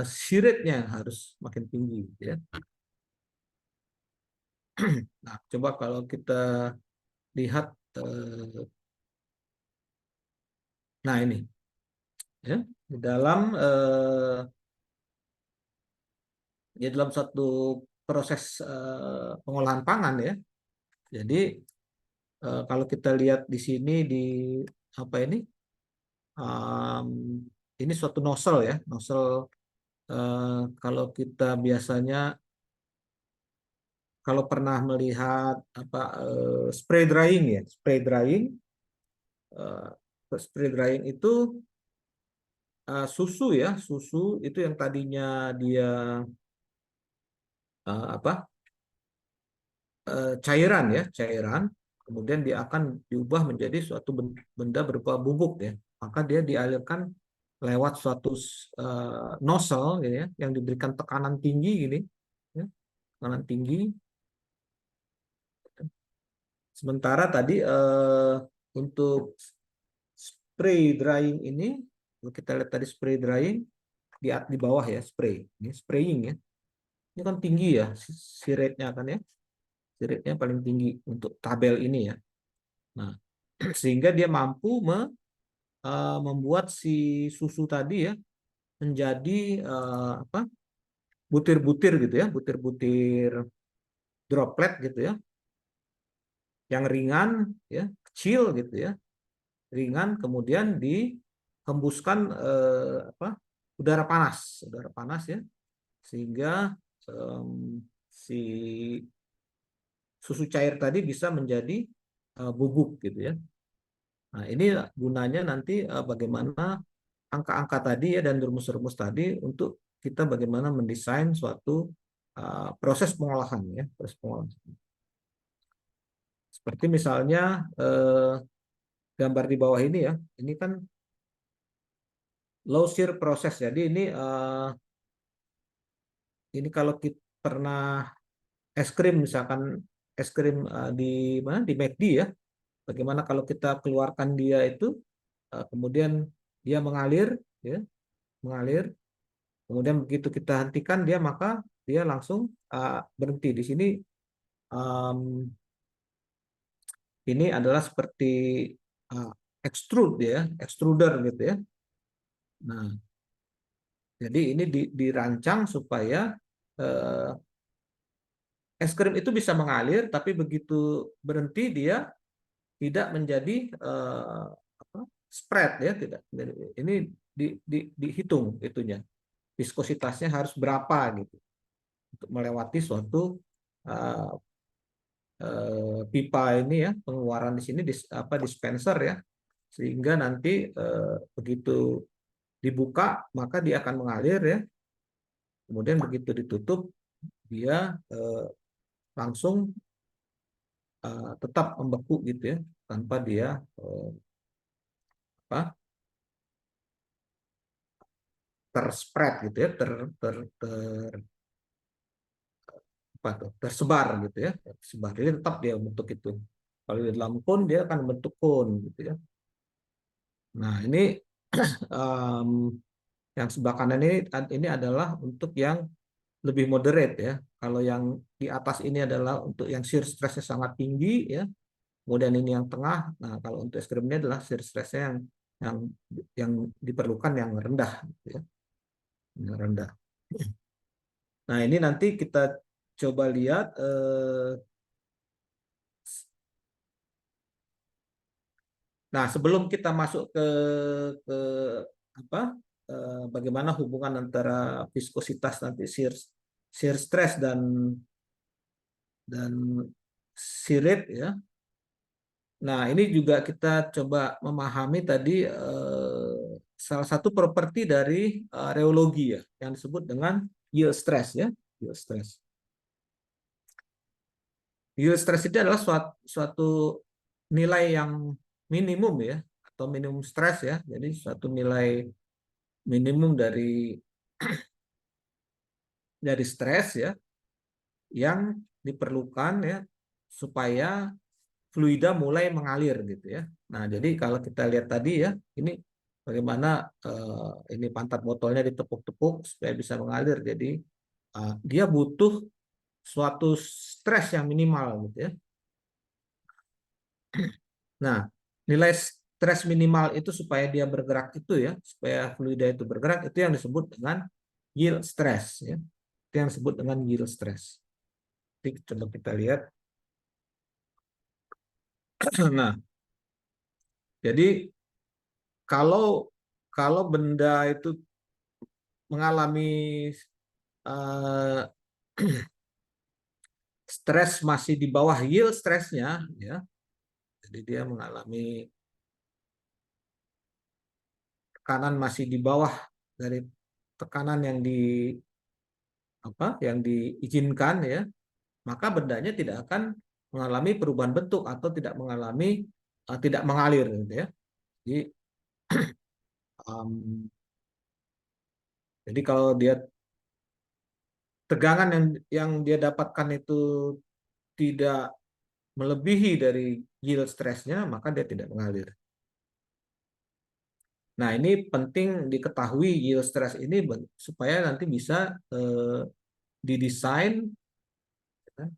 siretnya harus makin tinggi ya. Nah, coba kalau kita lihat Nah, ini ya, di dalam dalam suatu proses pengolahan pangan ya. Jadi kalau kita lihat di sini di apa ini? Ini suatu nozzle ya, nozzle kalau kita biasanya kalau pernah melihat apa spray drying ya, spray drying itu susu ya, susu itu yang tadinya dia apa cairan ya, cairan, kemudian dia akan diubah menjadi suatu benda berupa bubuk ya, maka dia dialirkan lewat suatu nozzle gitu ya, yang diberikan tekanan tinggi gini, ya, tekanan tinggi. Sementara tadi untuk spray drying ini, kalau kita lihat tadi spray drying di bawah ya, spray, ini spraying ya, ini kan tinggi ya, si rate-nya kan ya, si rate-nya paling tinggi untuk tabel ini ya. Nah, sehingga dia mampu membuat si susu tadi ya menjadi apa butir-butir gitu ya, butir-butir droplet gitu ya, yang ringan ya, kecil gitu ya, ringan, kemudian dihembuskan apa udara panas ya, sehingga si susu cair tadi bisa menjadi bubuk gitu ya. Nah, ini gunanya nanti bagaimana angka-angka tadi ya dan rumus-rumus tadi untuk kita bagaimana mendesain suatu proses pengolahan ya, proses pengolahan. Seperti misalnya gambar di bawah ini ya, ini kan low shear proses. Jadi ini kalau kita pernah es krim misalkan es krim di mana di McD ya, bagaimana kalau kita keluarkan dia itu kemudian dia mengalir ya, mengalir. Kemudian begitu kita hentikan dia, maka dia langsung berhenti. Di sini ini adalah seperti extrude ya, extruder gitu ya. Nah, jadi ini dirancang supaya es krim itu bisa mengalir, tapi begitu berhenti dia tidak menjadi spread ya, tidak. Ini dihitung itunya, viskositasnya harus berapa gitu untuk melewati suatu pipa ini ya, pengeluaran di sini dispenser ya, sehingga nanti begitu dibuka maka dia akan mengalir ya, kemudian begitu ditutup dia langsung tetap membeku gitu ya, tanpa dia apa terspread gitu ya, tersebar gitu ya, tersebar. Jadi tetap dia bentuk itu. Kalau di dalam cone dia akan bentuk cone gitu ya. Nah, ini yang sebelah kanan ini adalah untuk yang lebih moderate ya. Kalau yang di atas ini adalah untuk yang shear stress-nya sangat tinggi ya. Kemudian ini yang tengah. Nah, kalau untuk es krim ini adalah shear stress-nya yang diperlukan yang rendah gitu ya. Yang rendah. Nah, ini nanti kita coba lihat nah, sebelum kita masuk ke apa bagaimana hubungan antara viskositas nanti shear stress dan shear rate ya. Nah, ini juga kita coba memahami tadi salah satu properti dari reologi ya, yang disebut dengan yield stress ya, yield stress. Yield stress itu adalah suatu nilai yang minimum ya, atau minimum stress ya. Jadi suatu nilai minimum dari stres ya, yang diperlukan ya supaya fluida mulai mengalir gitu ya. Nah, jadi kalau kita lihat tadi ya, ini bagaimana ini pantat botolnya ditepuk-tepuk supaya bisa mengalir. Jadi dia butuh suatu stres yang minimal gitu ya. Nah, nilai stres minimal itu supaya dia bergerak itu ya, supaya fluida itu bergerak, itu yang disebut dengan yield stress ya. Itu yang disebut dengan yield stress. Jadi coba kita lihat. Nah, jadi kalau kalau benda itu mengalami stres masih di bawah yield stresnya ya, jadi dia mengalami tekanan masih di bawah dari tekanan yang diizinkan ya, maka bendanya tidak akan mengalami perubahan bentuk atau tidak mengalir gitu ya. Jadi kalau dia tegangan yang dia dapatkan itu tidak melebihi dari yield stressnya, maka dia tidak mengalir. Nah, ini penting diketahui yield stress ini supaya nanti bisa didesain ya,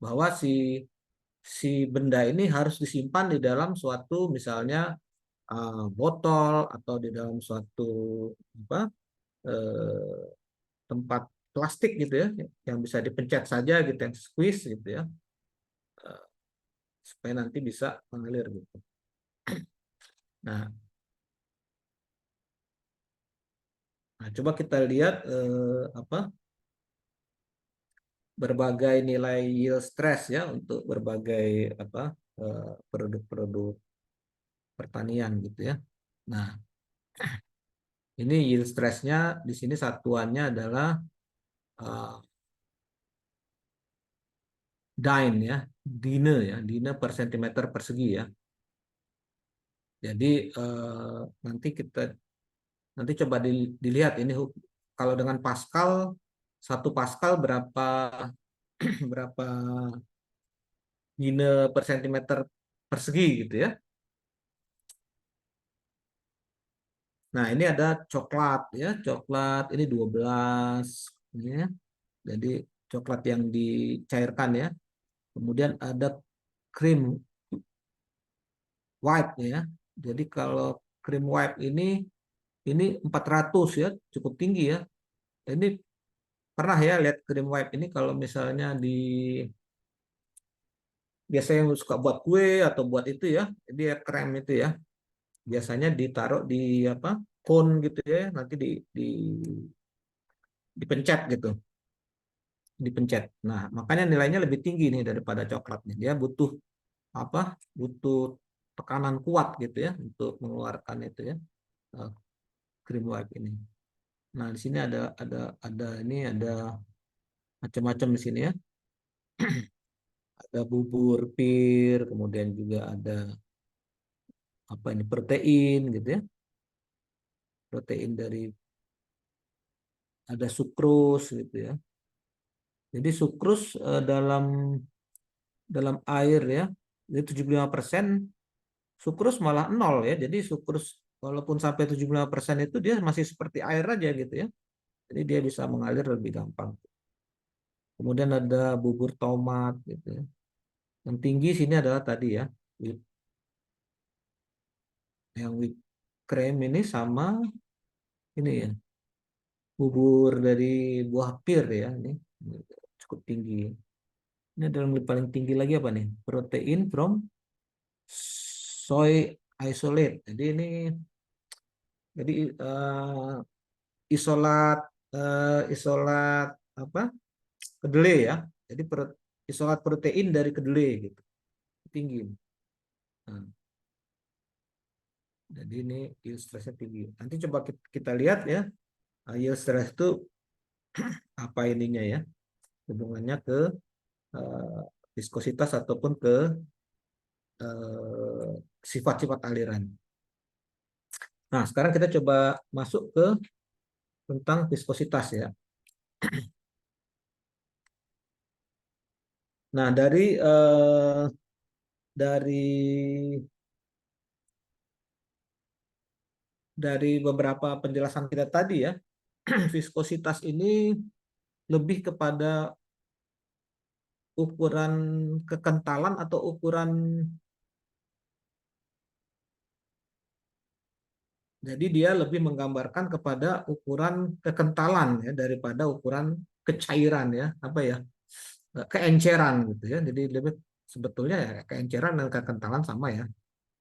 bahwa si benda ini harus disimpan di dalam suatu misalnya botol atau di dalam suatu tempat plastik gitu ya, yang bisa dipencet saja gitu, yang squeeze gitu ya, supaya nanti bisa mengalir gitu. Nah, coba kita lihat berbagai nilai yield stress ya untuk berbagai produk-produk pertanian gitu ya. Nah, ini yield stressnya di sini satuannya adalah dyne ya, dyne per sentimeter persegi ya. Jadi nanti coba dilihat ini kalau dengan Pascal, 1 Pascal berapa berapa dyne per sentimeter persegi gitu ya. Nah, ini ada coklat ya, coklat ini 12 ya. Jadi coklat yang dicairkan ya. Kemudian ada cream white ya. Jadi kalau cream white ini 400 ya, cukup tinggi ya. Ini pernah ya lihat cream white ini kalau misalnya biasanya suka buat kue atau buat itu ya, dia krem itu ya. Biasanya ditaruh di cone gitu ya, nanti dipencet gitu. Dipencet. Nah, makanya nilainya lebih tinggi nih daripada coklatnya. Dia butuh butuh tekanan kuat gitu ya untuk mengeluarkan itu ya, cream white ini. Nah, di sini ada macam-macam di sini ya. Ada bubur pir, kemudian juga ada protein gitu ya. Protein ada sukrus gitu ya. Jadi sukrus dalam air ya, itu 75%, sukrus malah 0 ya. Jadi sukrus walaupun sampai 75% itu dia masih seperti air aja gitu ya. Jadi dia bisa mengalir lebih gampang. Kemudian ada bubur tomat gitu ya. Yang tinggi sini adalah tadi ya, yang whipped cream ini sama ini ya, bubur dari buah pir ya, ini cukup tinggi. Ini ada yang paling tinggi lagi apa nih? Protein from soy isolate. Jadi ini isolat kedelai ya. Jadi isolat protein dari kedelai gitu. Tinggi. Nah, jadi ini yield stressnya tinggi. Nanti coba kita lihat ya, yield stress itu apa ininya ya, hubungannya ke viskositas ataupun ke sifat-sifat aliran. Nah, sekarang kita coba masuk ke tentang viskositas ya. Nah, dari beberapa penjelasan kita tadi ya, viskositas ini lebih kepada ukuran kekentalan atau ukuran Jadi dia lebih menggambarkan kepada ukuran kekentalan ya daripada ukuran kecairan ya, apa ya, keenceran gitu ya. Jadi lebih sebetulnya ya keenceran dan kekentalan sama ya.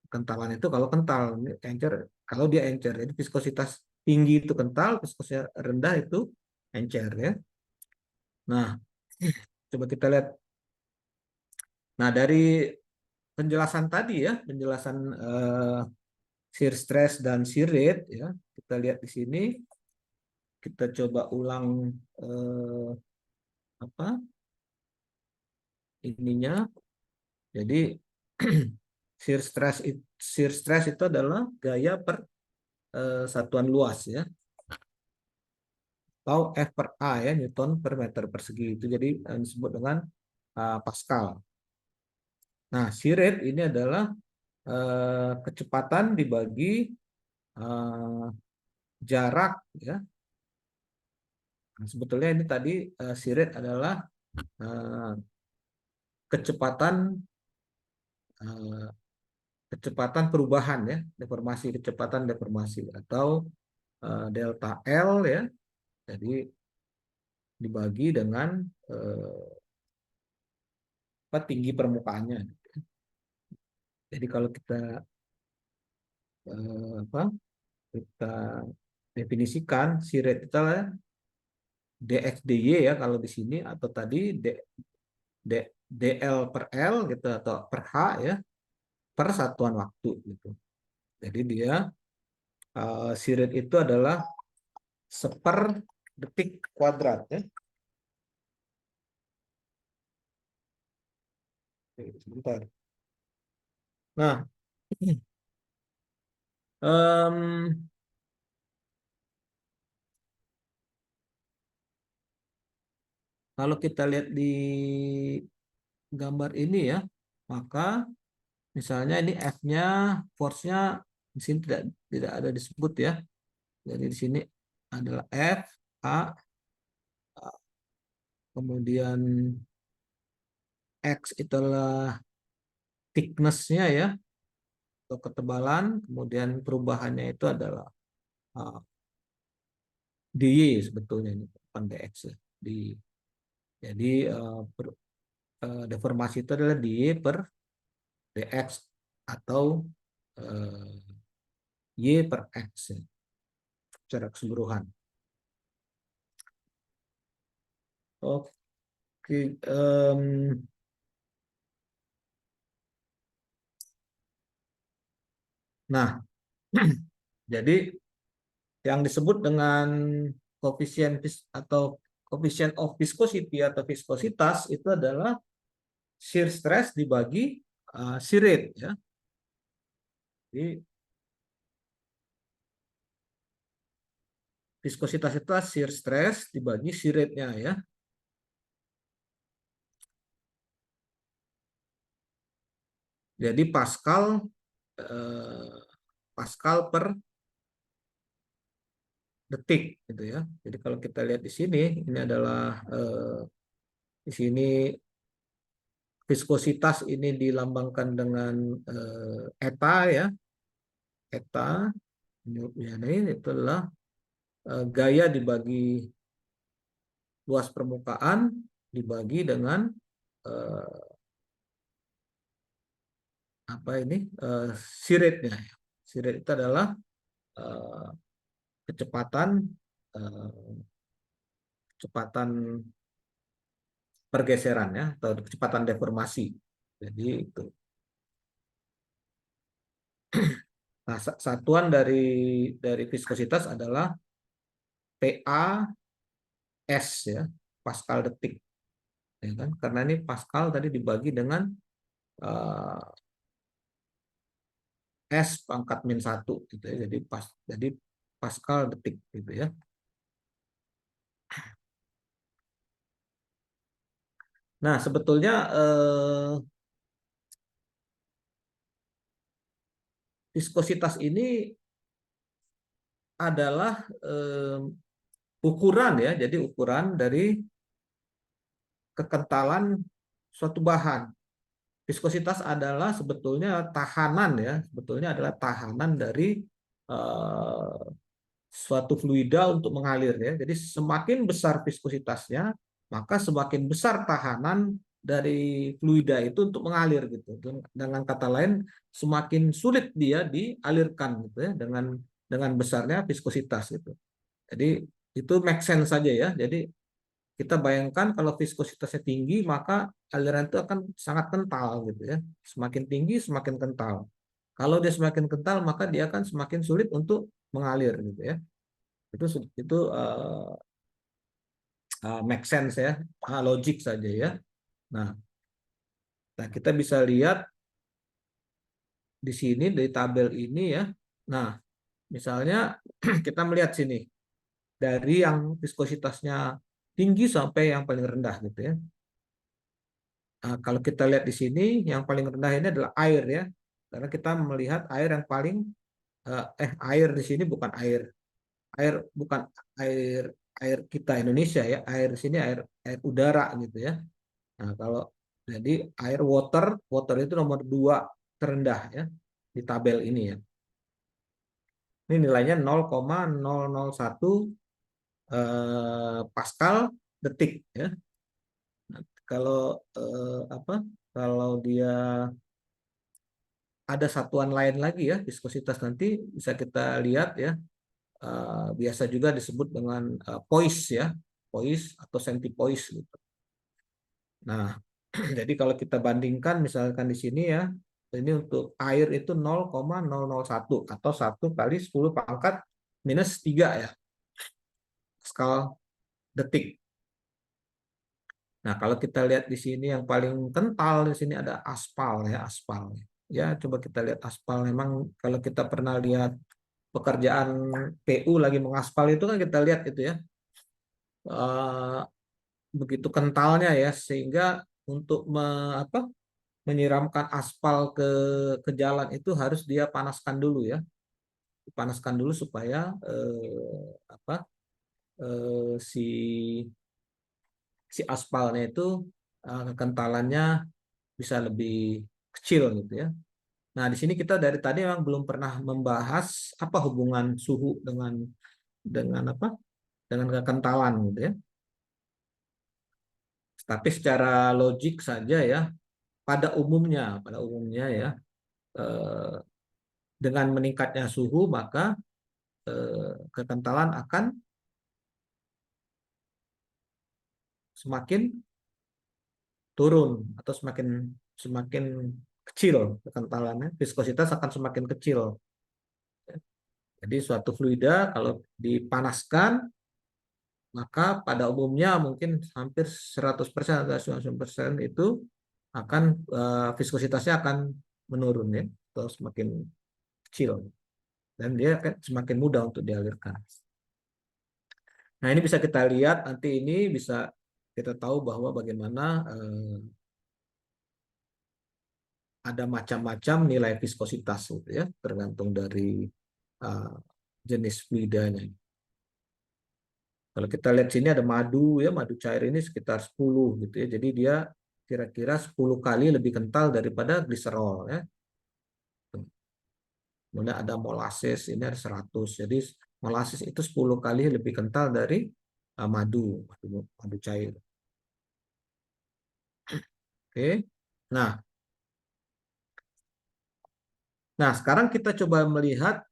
Kentalan itu kalau kental, ini encer kalau dia encer. Jadi viskositas tinggi itu kental, viskositas rendah itu encer ya. Nah, coba kita lihat. Nah, dari penjelasan tadi ya, penjelasan shear stress dan shear rate ya, kita lihat di sini. Kita coba ulang apa ininya. Jadi shear stress itu adalah gaya per satuan luas ya, atau F per A ya, Newton per meter persegi itu jadi disebut dengan Pascal. Nah, shear rate ini adalah kecepatan dibagi jarak ya. Nah, sebetulnya ini tadi shear rate adalah kecepatan perubahan ya, kecepatan deformasi atau delta L ya. Jadi dibagi dengan tinggi permukaannya. Jadi kalau kita kita definisikan shear rate itu adalah dx dy ya kalau di sini, atau tadi dl per L gitu atau per H ya, per satuan waktu gitu. Jadi dia shear rate itu adalah seper detik kuadrat ya. Sebentar. Nah, kalau kita lihat di gambar ini ya, maka misalnya ini F-nya, force-nya di sini tidak ada disebut ya. Jadi di sini adalah F, A, kemudian X itulah thickness-nya ya, atau ketebalan, kemudian perubahannya itu adalah dy sebetulnya, ini bukan dx ya. Jadi deformasi itu adalah dy per dx atau y per x ya, secara keseluruhan. Oke, nah, jadi yang disebut dengan koefisien atau koefisien of viscosity atau viskositas itu adalah shear stress dibagi shear rate ya. Jadi viskositas itu shear stress dibagi shear rate-nya ya. Jadi Pascal per detik gitu ya. Jadi kalau kita lihat di sini, ini adalah di sini viskositas ini dilambangkan dengan eta ya. Eta ini itu adalah gaya dibagi luas permukaan dibagi dengan shear rate-nya. Shear rate itu adalah kecepatan pergeseran ya, atau kecepatan deformasi. Jadi itu. Nah, satuan dari viskositas adalah PA/S ya, Pascal detik. Ya kan? Karena ini Pascal tadi dibagi dengan S pangkat -1 gitu ya. Jadi Pascal detik gitu ya. Nah, sebetulnya viskositas ini adalah ukuran ya. Jadi ukuran dari kekentalan suatu bahan. Viskositas adalah sebetulnya tahanan ya. Sebetulnya adalah tahanan dari eh, suatu fluida untuk mengalir ya. Jadi semakin besar viskositasnya, maka semakin besar tahanan dari fluida itu untuk mengalir gitu. Dengan kata lain, semakin sulit dia dialirkan gitu ya dengan besarnya viskositas gitu. Jadi itu make sense saja ya. Jadi kita bayangkan kalau viskositasnya tinggi, maka aliran itu akan sangat kental gitu ya. Semakin tinggi, semakin kental. Kalau dia semakin kental, maka dia akan semakin sulit untuk mengalir gitu ya. Itu make sense ya, logik saja ya. Nah, kita bisa lihat di sini dari tabel ini ya. Nah, misalnya kita melihat sini dari yang viskositasnya tinggi sampai yang paling rendah gitu ya. Nah, kalau kita lihat di sini, yang paling rendah ini adalah air ya, karena kita melihat air yang paling air di sini bukan air bukan air kita Indonesia ya, air di sini air udara gitu ya. Nah, kalau jadi air water itu nomor 2 terendah ya di tabel ini ya. Ini nilainya 0,001 Pascal detik ya. Nah, kalau kalau dia ada satuan lain lagi ya, viskositas nanti bisa kita lihat ya. Biasa juga disebut dengan poise ya, poise atau centipoise gitu. Nah, jadi kalau kita bandingkan misalkan di sini ya, ini untuk air itu 0,001 atau 1 kali 10 pangkat minus 3 ya, Pascal detik. Nah, kalau kita lihat di sini yang paling kental di sini ada aspal ya, aspal. Ya, coba kita lihat aspal. Memang kalau kita pernah lihat pekerjaan PU lagi mengaspal itu kan kita lihat itu ya. Begitu kentalnya ya, sehingga untuk menyiramkan aspal ke jalan itu harus dia panaskan dulu ya. Panaskan dulu supaya si aspalnya itu kekentalannya bisa lebih kecil gitu ya. Nah, di sini kita dari tadi memang belum pernah membahas apa hubungan suhu dengan kekentalan gitu ya. Tapi secara logik saja ya, pada umumnya ya, dengan meningkatnya suhu maka kekentalan akan semakin turun atau semakin kecil kekentalannya, viskositas akan semakin kecil. Jadi suatu fluida kalau dipanaskan maka pada umumnya mungkin hampir 100% atau 90% itu akan viskositasnya akan menurun ya, atau semakin kecil, dan dia akan semakin mudah untuk dialirkan. Nah, ini bisa kita lihat nanti, ini bisa kita tahu bahwa bagaimana ada macam-macam nilai viskositas gitu ya, tergantung dari jenis fluidanya. Kalau kita lihat sini ada madu ya, madu cair ini sekitar 10 gitu ya. Jadi dia kira-kira 10 kali lebih kental daripada gliserol ya. Kemudian ada molasses, ini ada 100. Jadi molasses itu 10 kali lebih kental dari madu cair. Oke. Nah, sekarang kita coba melihat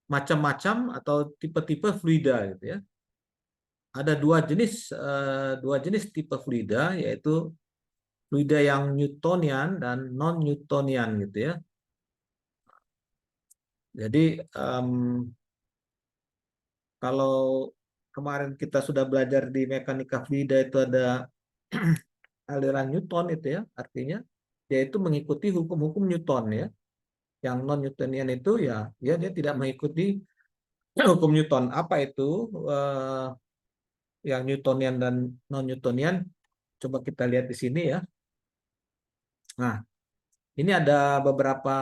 macam-macam atau tipe-tipe fluida gitu ya. Ada dua jenis tipe fluida, yaitu fluida yang Newtonian dan non-Newtonian gitu ya. Jadi kalau kemarin kita sudah belajar di mekanika fluida itu ada aliran Newton itu ya, artinya yaitu mengikuti hukum-hukum Newton ya. Yang non-Newtonian itu ya dia tidak mengikuti hukum Newton. Apa itu yang Newtonian dan non-Newtonian? Coba kita lihat di sini ya. Nah, ini ada beberapa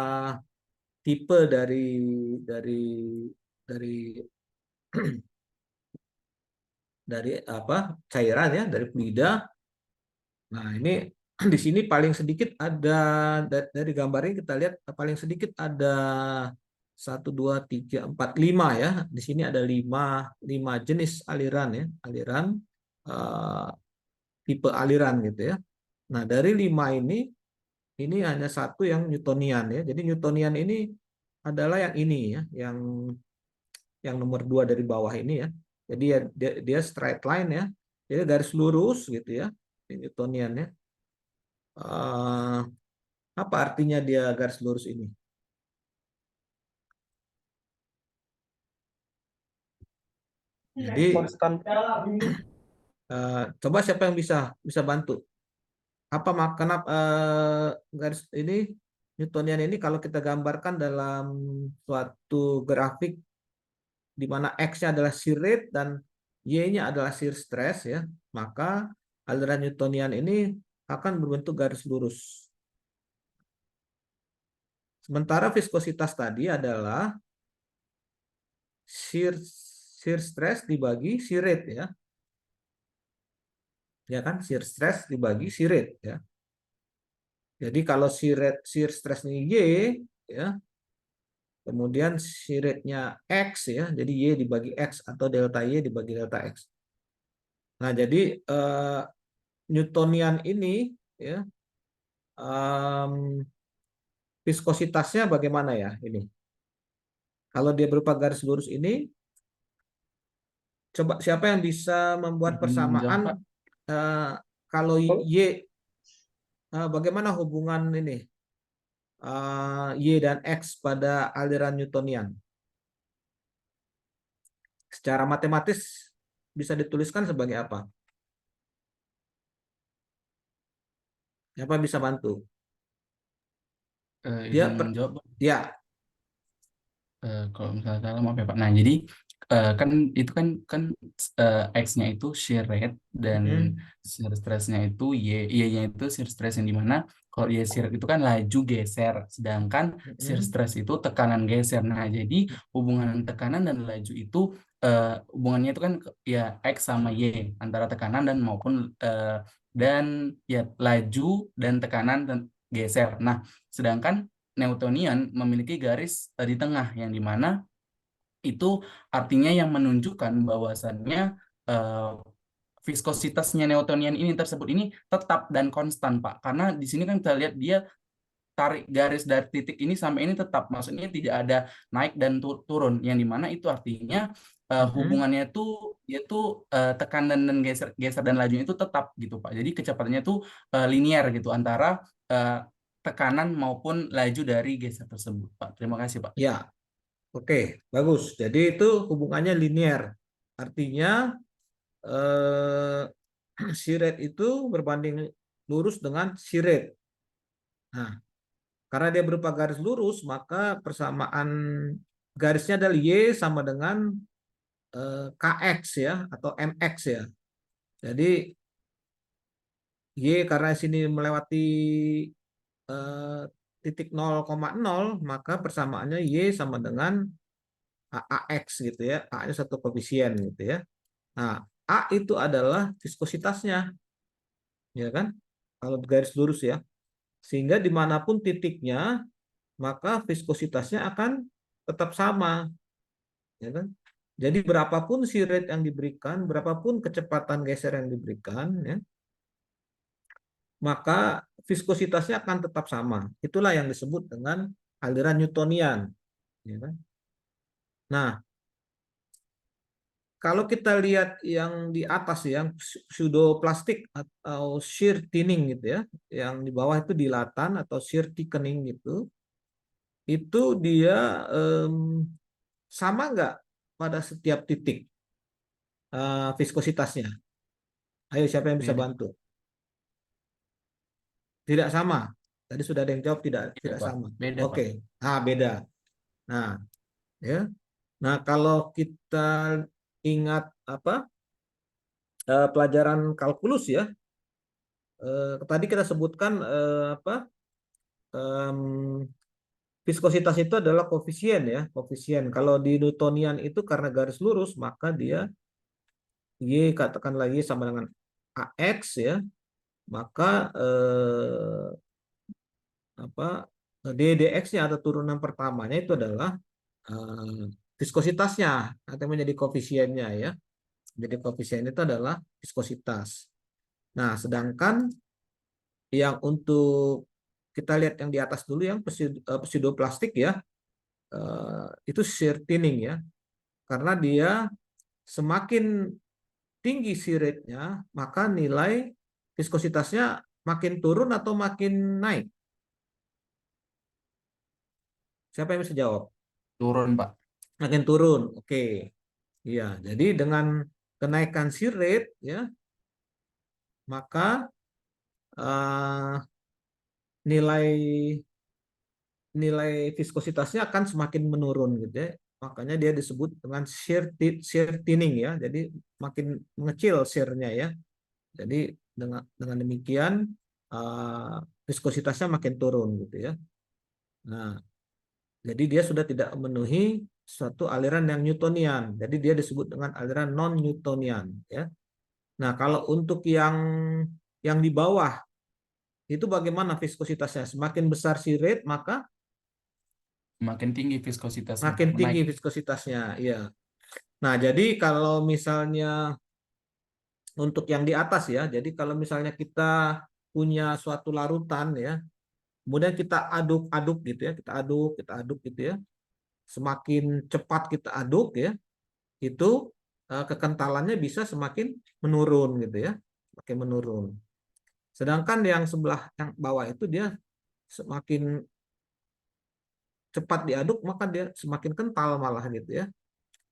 tipe dari cairan ya, dari fluida. Nah, ini di sini paling sedikit ada dari gambar ini kita lihat paling sedikit ada 1, 2, 3, 4, 5 ya. Di sini ada 5 jenis aliran ya, aliran tipe aliran gitu ya. Nah, dari 5 ini hanya satu yang Newtonian ya. Jadi Newtonian ini adalah yang ini ya, yang nomor 2 dari bawah ini ya. Jadi ya dia straight line ya. Jadi garis lurus gitu ya. Newtonian ya. Apa artinya dia garis lurus ini? Jadi Konstan. coba siapa yang bisa bantu? Apa kenapa garis ini Newtonian ini kalau kita gambarkan dalam suatu grafik di mana X-nya adalah shear rate dan Y-nya adalah shear stress ya, maka aliran Newtonian ini akan berbentuk garis lurus. Sementara viskositas tadi adalah shear stress dibagi shear rate ya. Ya kan, shear stress dibagi shear rate ya. Jadi kalau shear stress-nya Y ya, kemudian shear rate-nya X ya, jadi Y dibagi X atau delta Y dibagi delta X. Nah, jadi Newtonian ini ya, viskositasnya bagaimana ya ini? Kalau dia berupa garis lurus ini, coba siapa yang bisa membuat persamaan kalau Y, bagaimana hubungan ini Y dan X pada aliran Newtonian? Secara matematis bisa dituliskan sebagai apa? Siapa bisa bantu? Izin menjawab. Ya. Kalau misalnya salah maaf ya Pak. Nah, jadi kan itu kan X-nya itu shear rate dan shear stress-nya itu Y-nya itu shear stress yang dimana kalau Y shear itu kan laju geser, sedangkan shear stress itu tekanan geser. Nah, jadi hubungan tekanan dan laju itu hubungannya itu kan ya X sama Y antara tekanan dan maupun dan ya laju dan tekanan dan geser. Nah, sedangkan Newtonian memiliki garis di tengah yang dimana itu artinya yang menunjukkan bahwasannya viskositasnya Newtonian ini tersebut ini tetap dan konstan Pak, karena di sini kan kita lihat dia tarik garis dari titik ini sampai ini tetap, maksudnya tidak ada naik dan turun, yang dimana itu artinya hubungannya itu yaitu tekanan dan geser dan lajunya itu tetap gitu Pak. Jadi kecepatannya itu linear gitu antara tekanan maupun laju dari geser tersebut, Pak. Terima kasih, Pak. Ya, oke, bagus. Jadi itu hubungannya linear. Artinya shear rate itu berbanding lurus dengan shear rate. Nah, karena dia berupa garis lurus, maka persamaan garisnya adalah Y sama dengan KX ya, atau MX ya. Jadi Y karena sini melewati titik 0,0, maka persamaannya Y sama dengan AX gitu ya. A-nya satu koefisien gitu ya. Nah, A itu adalah viskositasnya. Ya kan? Kalau garis lurus ya. Sehingga dimanapun titiknya, maka viskositasnya akan tetap sama. Ya kan? Jadi berapapun shear rate yang diberikan, berapapun kecepatan geser yang diberikan, ya, maka viskositasnya akan tetap sama. Itulah yang disebut dengan aliran Newtonian. Ya kan? Nah, kalau kita lihat yang di atas, yang pseudoplastik atau shear thinning gitu ya, yang di bawah itu dilatan atau shear thickening gitu, itu dia sama nggak pada setiap titik viskositasnya? Ayo, siapa yang bisa bantu? Tidak sama. Tadi sudah ada yang jawab tidak sama. Beda, Oke. Nah, beda. Nah, ya. Nah, kalau kita ingat apa pelajaran kalkulus ya, tadi kita sebutkan viskositas itu adalah koefisien ya, koefisien. Kalau di Newtonian itu karena garis lurus, maka dia Y katakanlah Y sama dengan AX ya. maka apa DDX-nya atau turunan pertamanya itu adalah viskositasnya atau menjadi koefisiennya ya. Jadi koefisien itu adalah viskositas. Nah, sedangkan yang untuk kita lihat yang di atas dulu yang pseudoplastik ya, itu shear thinning ya, karena dia semakin tinggi shear rate-nya, maka nilai viskositasnya makin turun atau makin naik. Siapa yang bisa jawab? Turun, Pak. Makin turun, oke. Iya, jadi dengan kenaikan shear rate ya, maka nilai viskositasnya akan semakin menurun gitu ya. Makanya dia disebut dengan shear thinning ya. Jadi makin mengecil shear-nya ya. Jadi dengan demikian viskositasnya makin turun gitu ya. Nah, jadi dia sudah tidak memenuhi suatu aliran yang Newtonian. Jadi dia disebut dengan aliran non-Newtonian ya. Nah, kalau untuk yang di bawah itu bagaimana viskositasnya? Semakin besar shear rate maka Makin tinggi viskositasnya. makin tinggi Naik. viskositasnya, iya. Nah, jadi kalau misalnya untuk yang di atas ya, jadi kalau misalnya kita punya suatu larutan ya, kemudian kita aduk-aduk gitu ya, kita aduk gitu ya, semakin cepat kita aduk ya, itu kekentalannya bisa semakin menurun gitu ya, semakin menurun. Sedangkan yang sebelah yang bawah itu dia semakin cepat diaduk maka dia semakin kental malah gitu ya.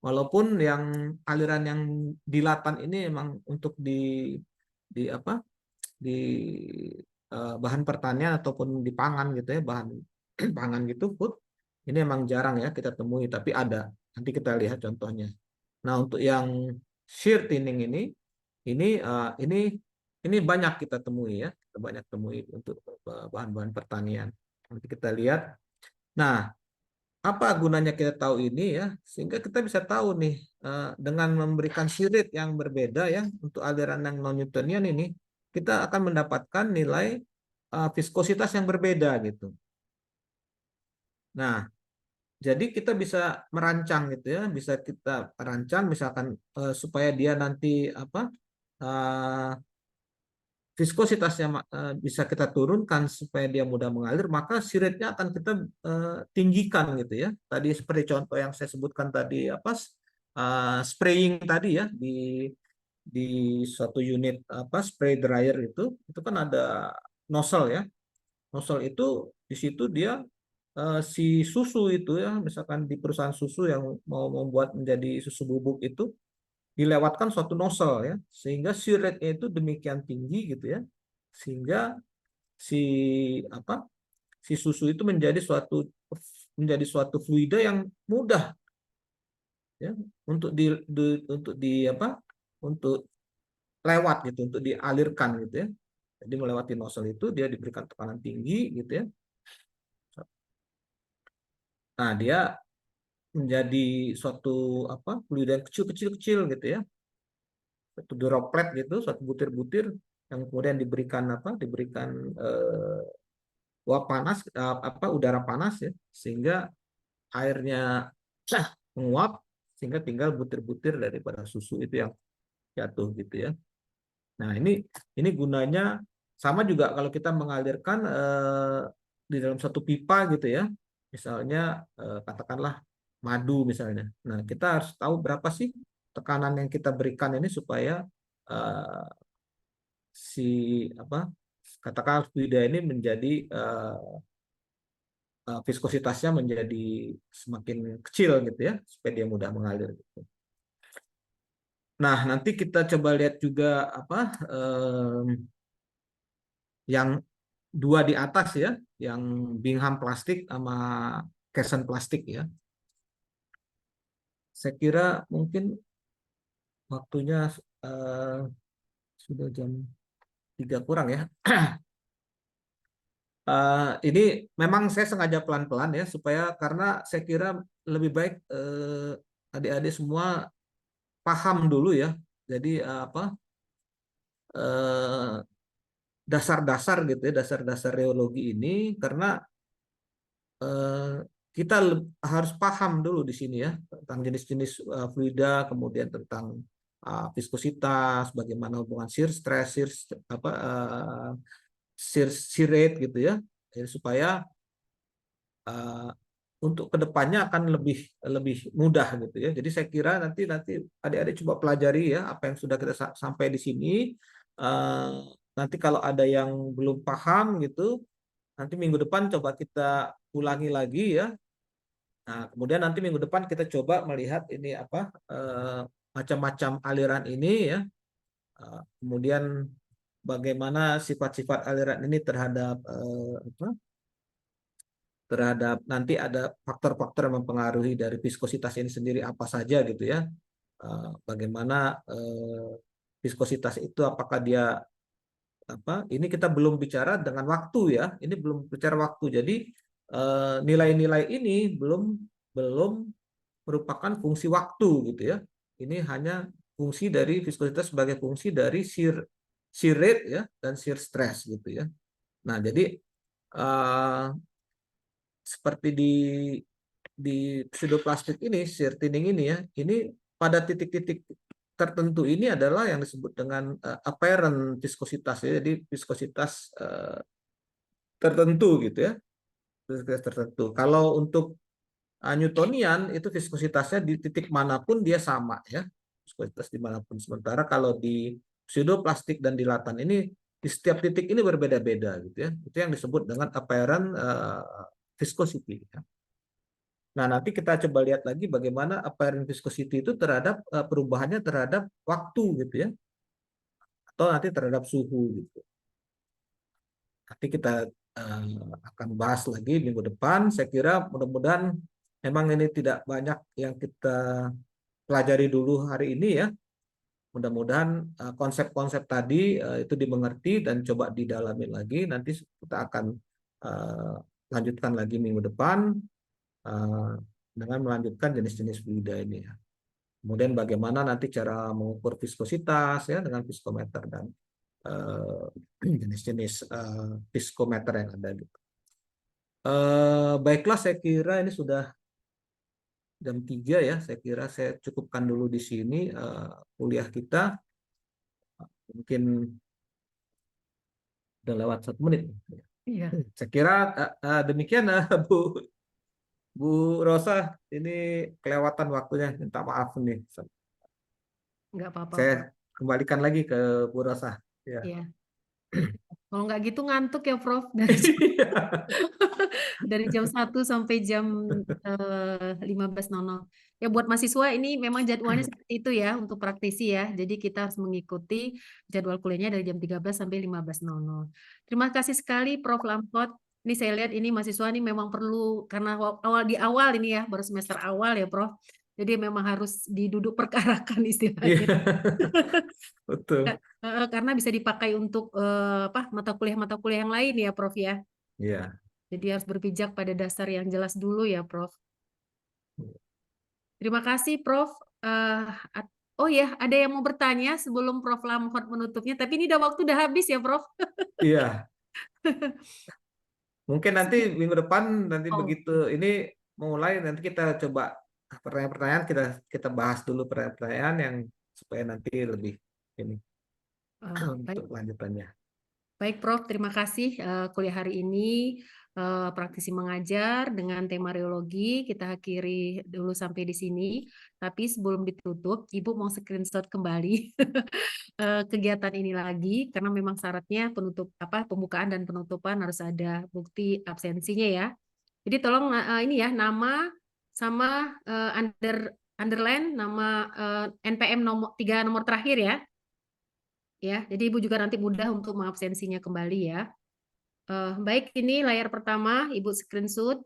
Walaupun yang aliran yang dilatan ini memang untuk di apa di bahan pertanian ataupun di pangan gitu ya, bahan pangan gitu food ini emang jarang ya kita temui, tapi ada, nanti kita lihat contohnya. Nah, untuk yang shear thinning ini banyak kita temui ya, kita banyak temui untuk bahan-bahan pertanian, nanti kita lihat. Nah, apa gunanya kita tahu ini ya, sehingga kita bisa tahu nih dengan memberikan shear rate yang berbeda ya untuk aliran yang non Newtonian ini, kita akan mendapatkan nilai viskositas yang berbeda gitu. Nah, jadi kita bisa merancang gitu ya, bisa kita rancang misalkan supaya dia nanti apa viskositasnya bisa kita turunkan supaya dia mudah mengalir, maka shear rate-nya akan kita tinggikan gitu ya. Tadi seperti contoh yang saya sebutkan tadi apa spraying tadi ya di suatu unit apa spray dryer itu kan ada nozzle ya. Nozzle itu di situ dia si susu itu ya, misalkan di perusahaan susu yang mau membuat menjadi susu bubuk itu dilewatkan suatu nozzle ya, sehingga shear rate-nya itu demikian tinggi gitu ya, sehingga si apa si susu itu menjadi suatu fluida yang mudah ya untuk untuk lewat gitu, untuk dialirkan gitu ya. Jadi melewati nozzle itu dia diberikan tekanan tinggi gitu ya. Nah, dia menjadi suatu fluida yang kecil-kecil gitu ya, satu droplet gitu, satu butir-butir yang kemudian diberikan uap panas udara panas ya, sehingga airnya menguap sehingga tinggal butir-butir daripada susu itu yang jatuh gitu ya. Nah, ini gunanya sama juga kalau kita mengalirkan di dalam satu pipa gitu ya. Misalnya katakanlah madu misalnya. Nah, kita harus tahu berapa sih tekanan yang kita berikan ini supaya katakan fluida ini menjadi viskositasnya menjadi semakin kecil gitu ya, supaya dia mudah mengalir gitu. Nah, nanti kita coba lihat juga yang dua di atas ya, yang Bingham plastik sama Kesson plastik ya. Saya kira mungkin waktunya sudah jam 3 kurang ya. Ini memang saya sengaja pelan-pelan ya, supaya karena saya kira lebih baik adik-adik semua paham dulu ya. Jadi dasar-dasar gitu ya, dasar-dasar reologi ini karena kita harus paham dulu di sini ya tentang jenis-jenis fluida, kemudian tentang viskositas, bagaimana hubungan shear stress, shear rate gitu ya. Jadi supaya untuk kedepannya akan lebih mudah gitu ya. Jadi saya kira nanti adik-adik coba pelajari ya apa yang sudah kita sampai di sini. Nanti kalau ada yang belum paham gitu, nanti minggu depan coba kita ulangi lagi ya. Nah, kemudian nanti minggu depan kita coba melihat ini apa macam-macam aliran ini ya. Kemudian bagaimana sifat-sifat aliran ini terhadap nanti ada faktor-faktor yang mempengaruhi dari viskositas ini sendiri apa saja gitu ya. Bagaimana viskositas itu apakah dia ini kita belum bicara dengan waktu ya. Ini belum bicara waktu. Jadi nilai-nilai ini belum merupakan fungsi waktu gitu ya. Ini hanya fungsi dari viskositas sebagai fungsi dari shear rate ya dan shear stress gitu ya. Nah, jadi seperti di pseudoplastik ini, shear thinning ini ya, ini pada titik-titik tertentu ini adalah yang disebut dengan apparent viskositas ya. Jadi viskositas tertentu gitu ya. Viskositas tertentu. Kalau untuk Newtonian itu viskositasnya di titik manapun dia sama ya. Viskositas dimanapun. Sementara kalau di pseudoplastik dan dilatan ini di setiap titik ini berbeda-beda gitu ya. Itu yang disebut dengan apparent viscosity ya. Nah, nanti kita coba lihat lagi bagaimana apparent viscosity itu terhadap perubahannya terhadap waktu gitu ya. Atau nanti terhadap suhu gitu. Nanti kita akan bahas lagi minggu depan. Saya kira mudah-mudahan memang ini tidak banyak yang kita pelajari dulu hari ini ya. Mudah-mudahan konsep-konsep tadi itu dimengerti dan coba didalami lagi. Nanti kita akan lanjutkan lagi minggu depan dengan melanjutkan jenis-jenis fluida ini ya. Kemudian bagaimana nanti cara mengukur viskositas ya dengan viskometer dan jenis-jenis viskometer yang ada gitu. Baiklah, saya kira ini sudah jam 3 ya. Saya kira saya cukupkan dulu di sini kuliah kita. Mungkin udah lewat 1 menit. Iya. Saya kira demikian Bu Rosa, ini kelewatan waktunya, minta maaf nih. Nggak apa-apa, Saya Prof. kembalikan lagi ke Bu Rosa. Ya. Iya. Kalau nggak gitu ngantuk ya, Prof. Dari jam 1 sampai jam 15.00. Ya, buat mahasiswa ini memang jadwalnya seperti itu ya untuk praktisi ya. Jadi kita harus mengikuti jadwal kuliahnya dari jam 13 sampai 15.00. Terima kasih sekali Prof. Lamhot. Ini saya lihat ini mahasiswa ini memang perlu karena di awal ini ya, baru semester awal ya, Prof. Jadi memang harus diduduk perkarakan istilahnya. Betul. Karena bisa dipakai untuk mata kuliah yang lain ya, Prof ya. Iya. Jadi harus berpijak pada dasar yang jelas dulu ya, Prof. Terima kasih, Prof. Oh ya, ada yang mau bertanya sebelum Prof. Lamhot menutupnya. Tapi ini waktu udah habis ya, Prof. Iya. Mungkin nanti minggu depan begitu ini mulai nanti kita coba pertanyaan-pertanyaan kita bahas dulu pertanyaan yang supaya nanti lebih ini untuk lanjutannya. Baik, Prof. Terima kasih kuliah hari ini praktisi mengajar dengan tema reologi. Kita akhiri dulu sampai di sini. Tapi sebelum ditutup, Ibu mau screenshot kembali kegiatan ini lagi karena memang syaratnya pembukaan dan penutupan harus ada bukti absensinya ya. Jadi tolong ini ya nama sama underline nama NPM nomor 3 nomor terakhir ya. Ya, jadi Ibu juga nanti mudah untuk mengabsensinya kembali ya. Baik, ini layar pertama, Ibu screenshot.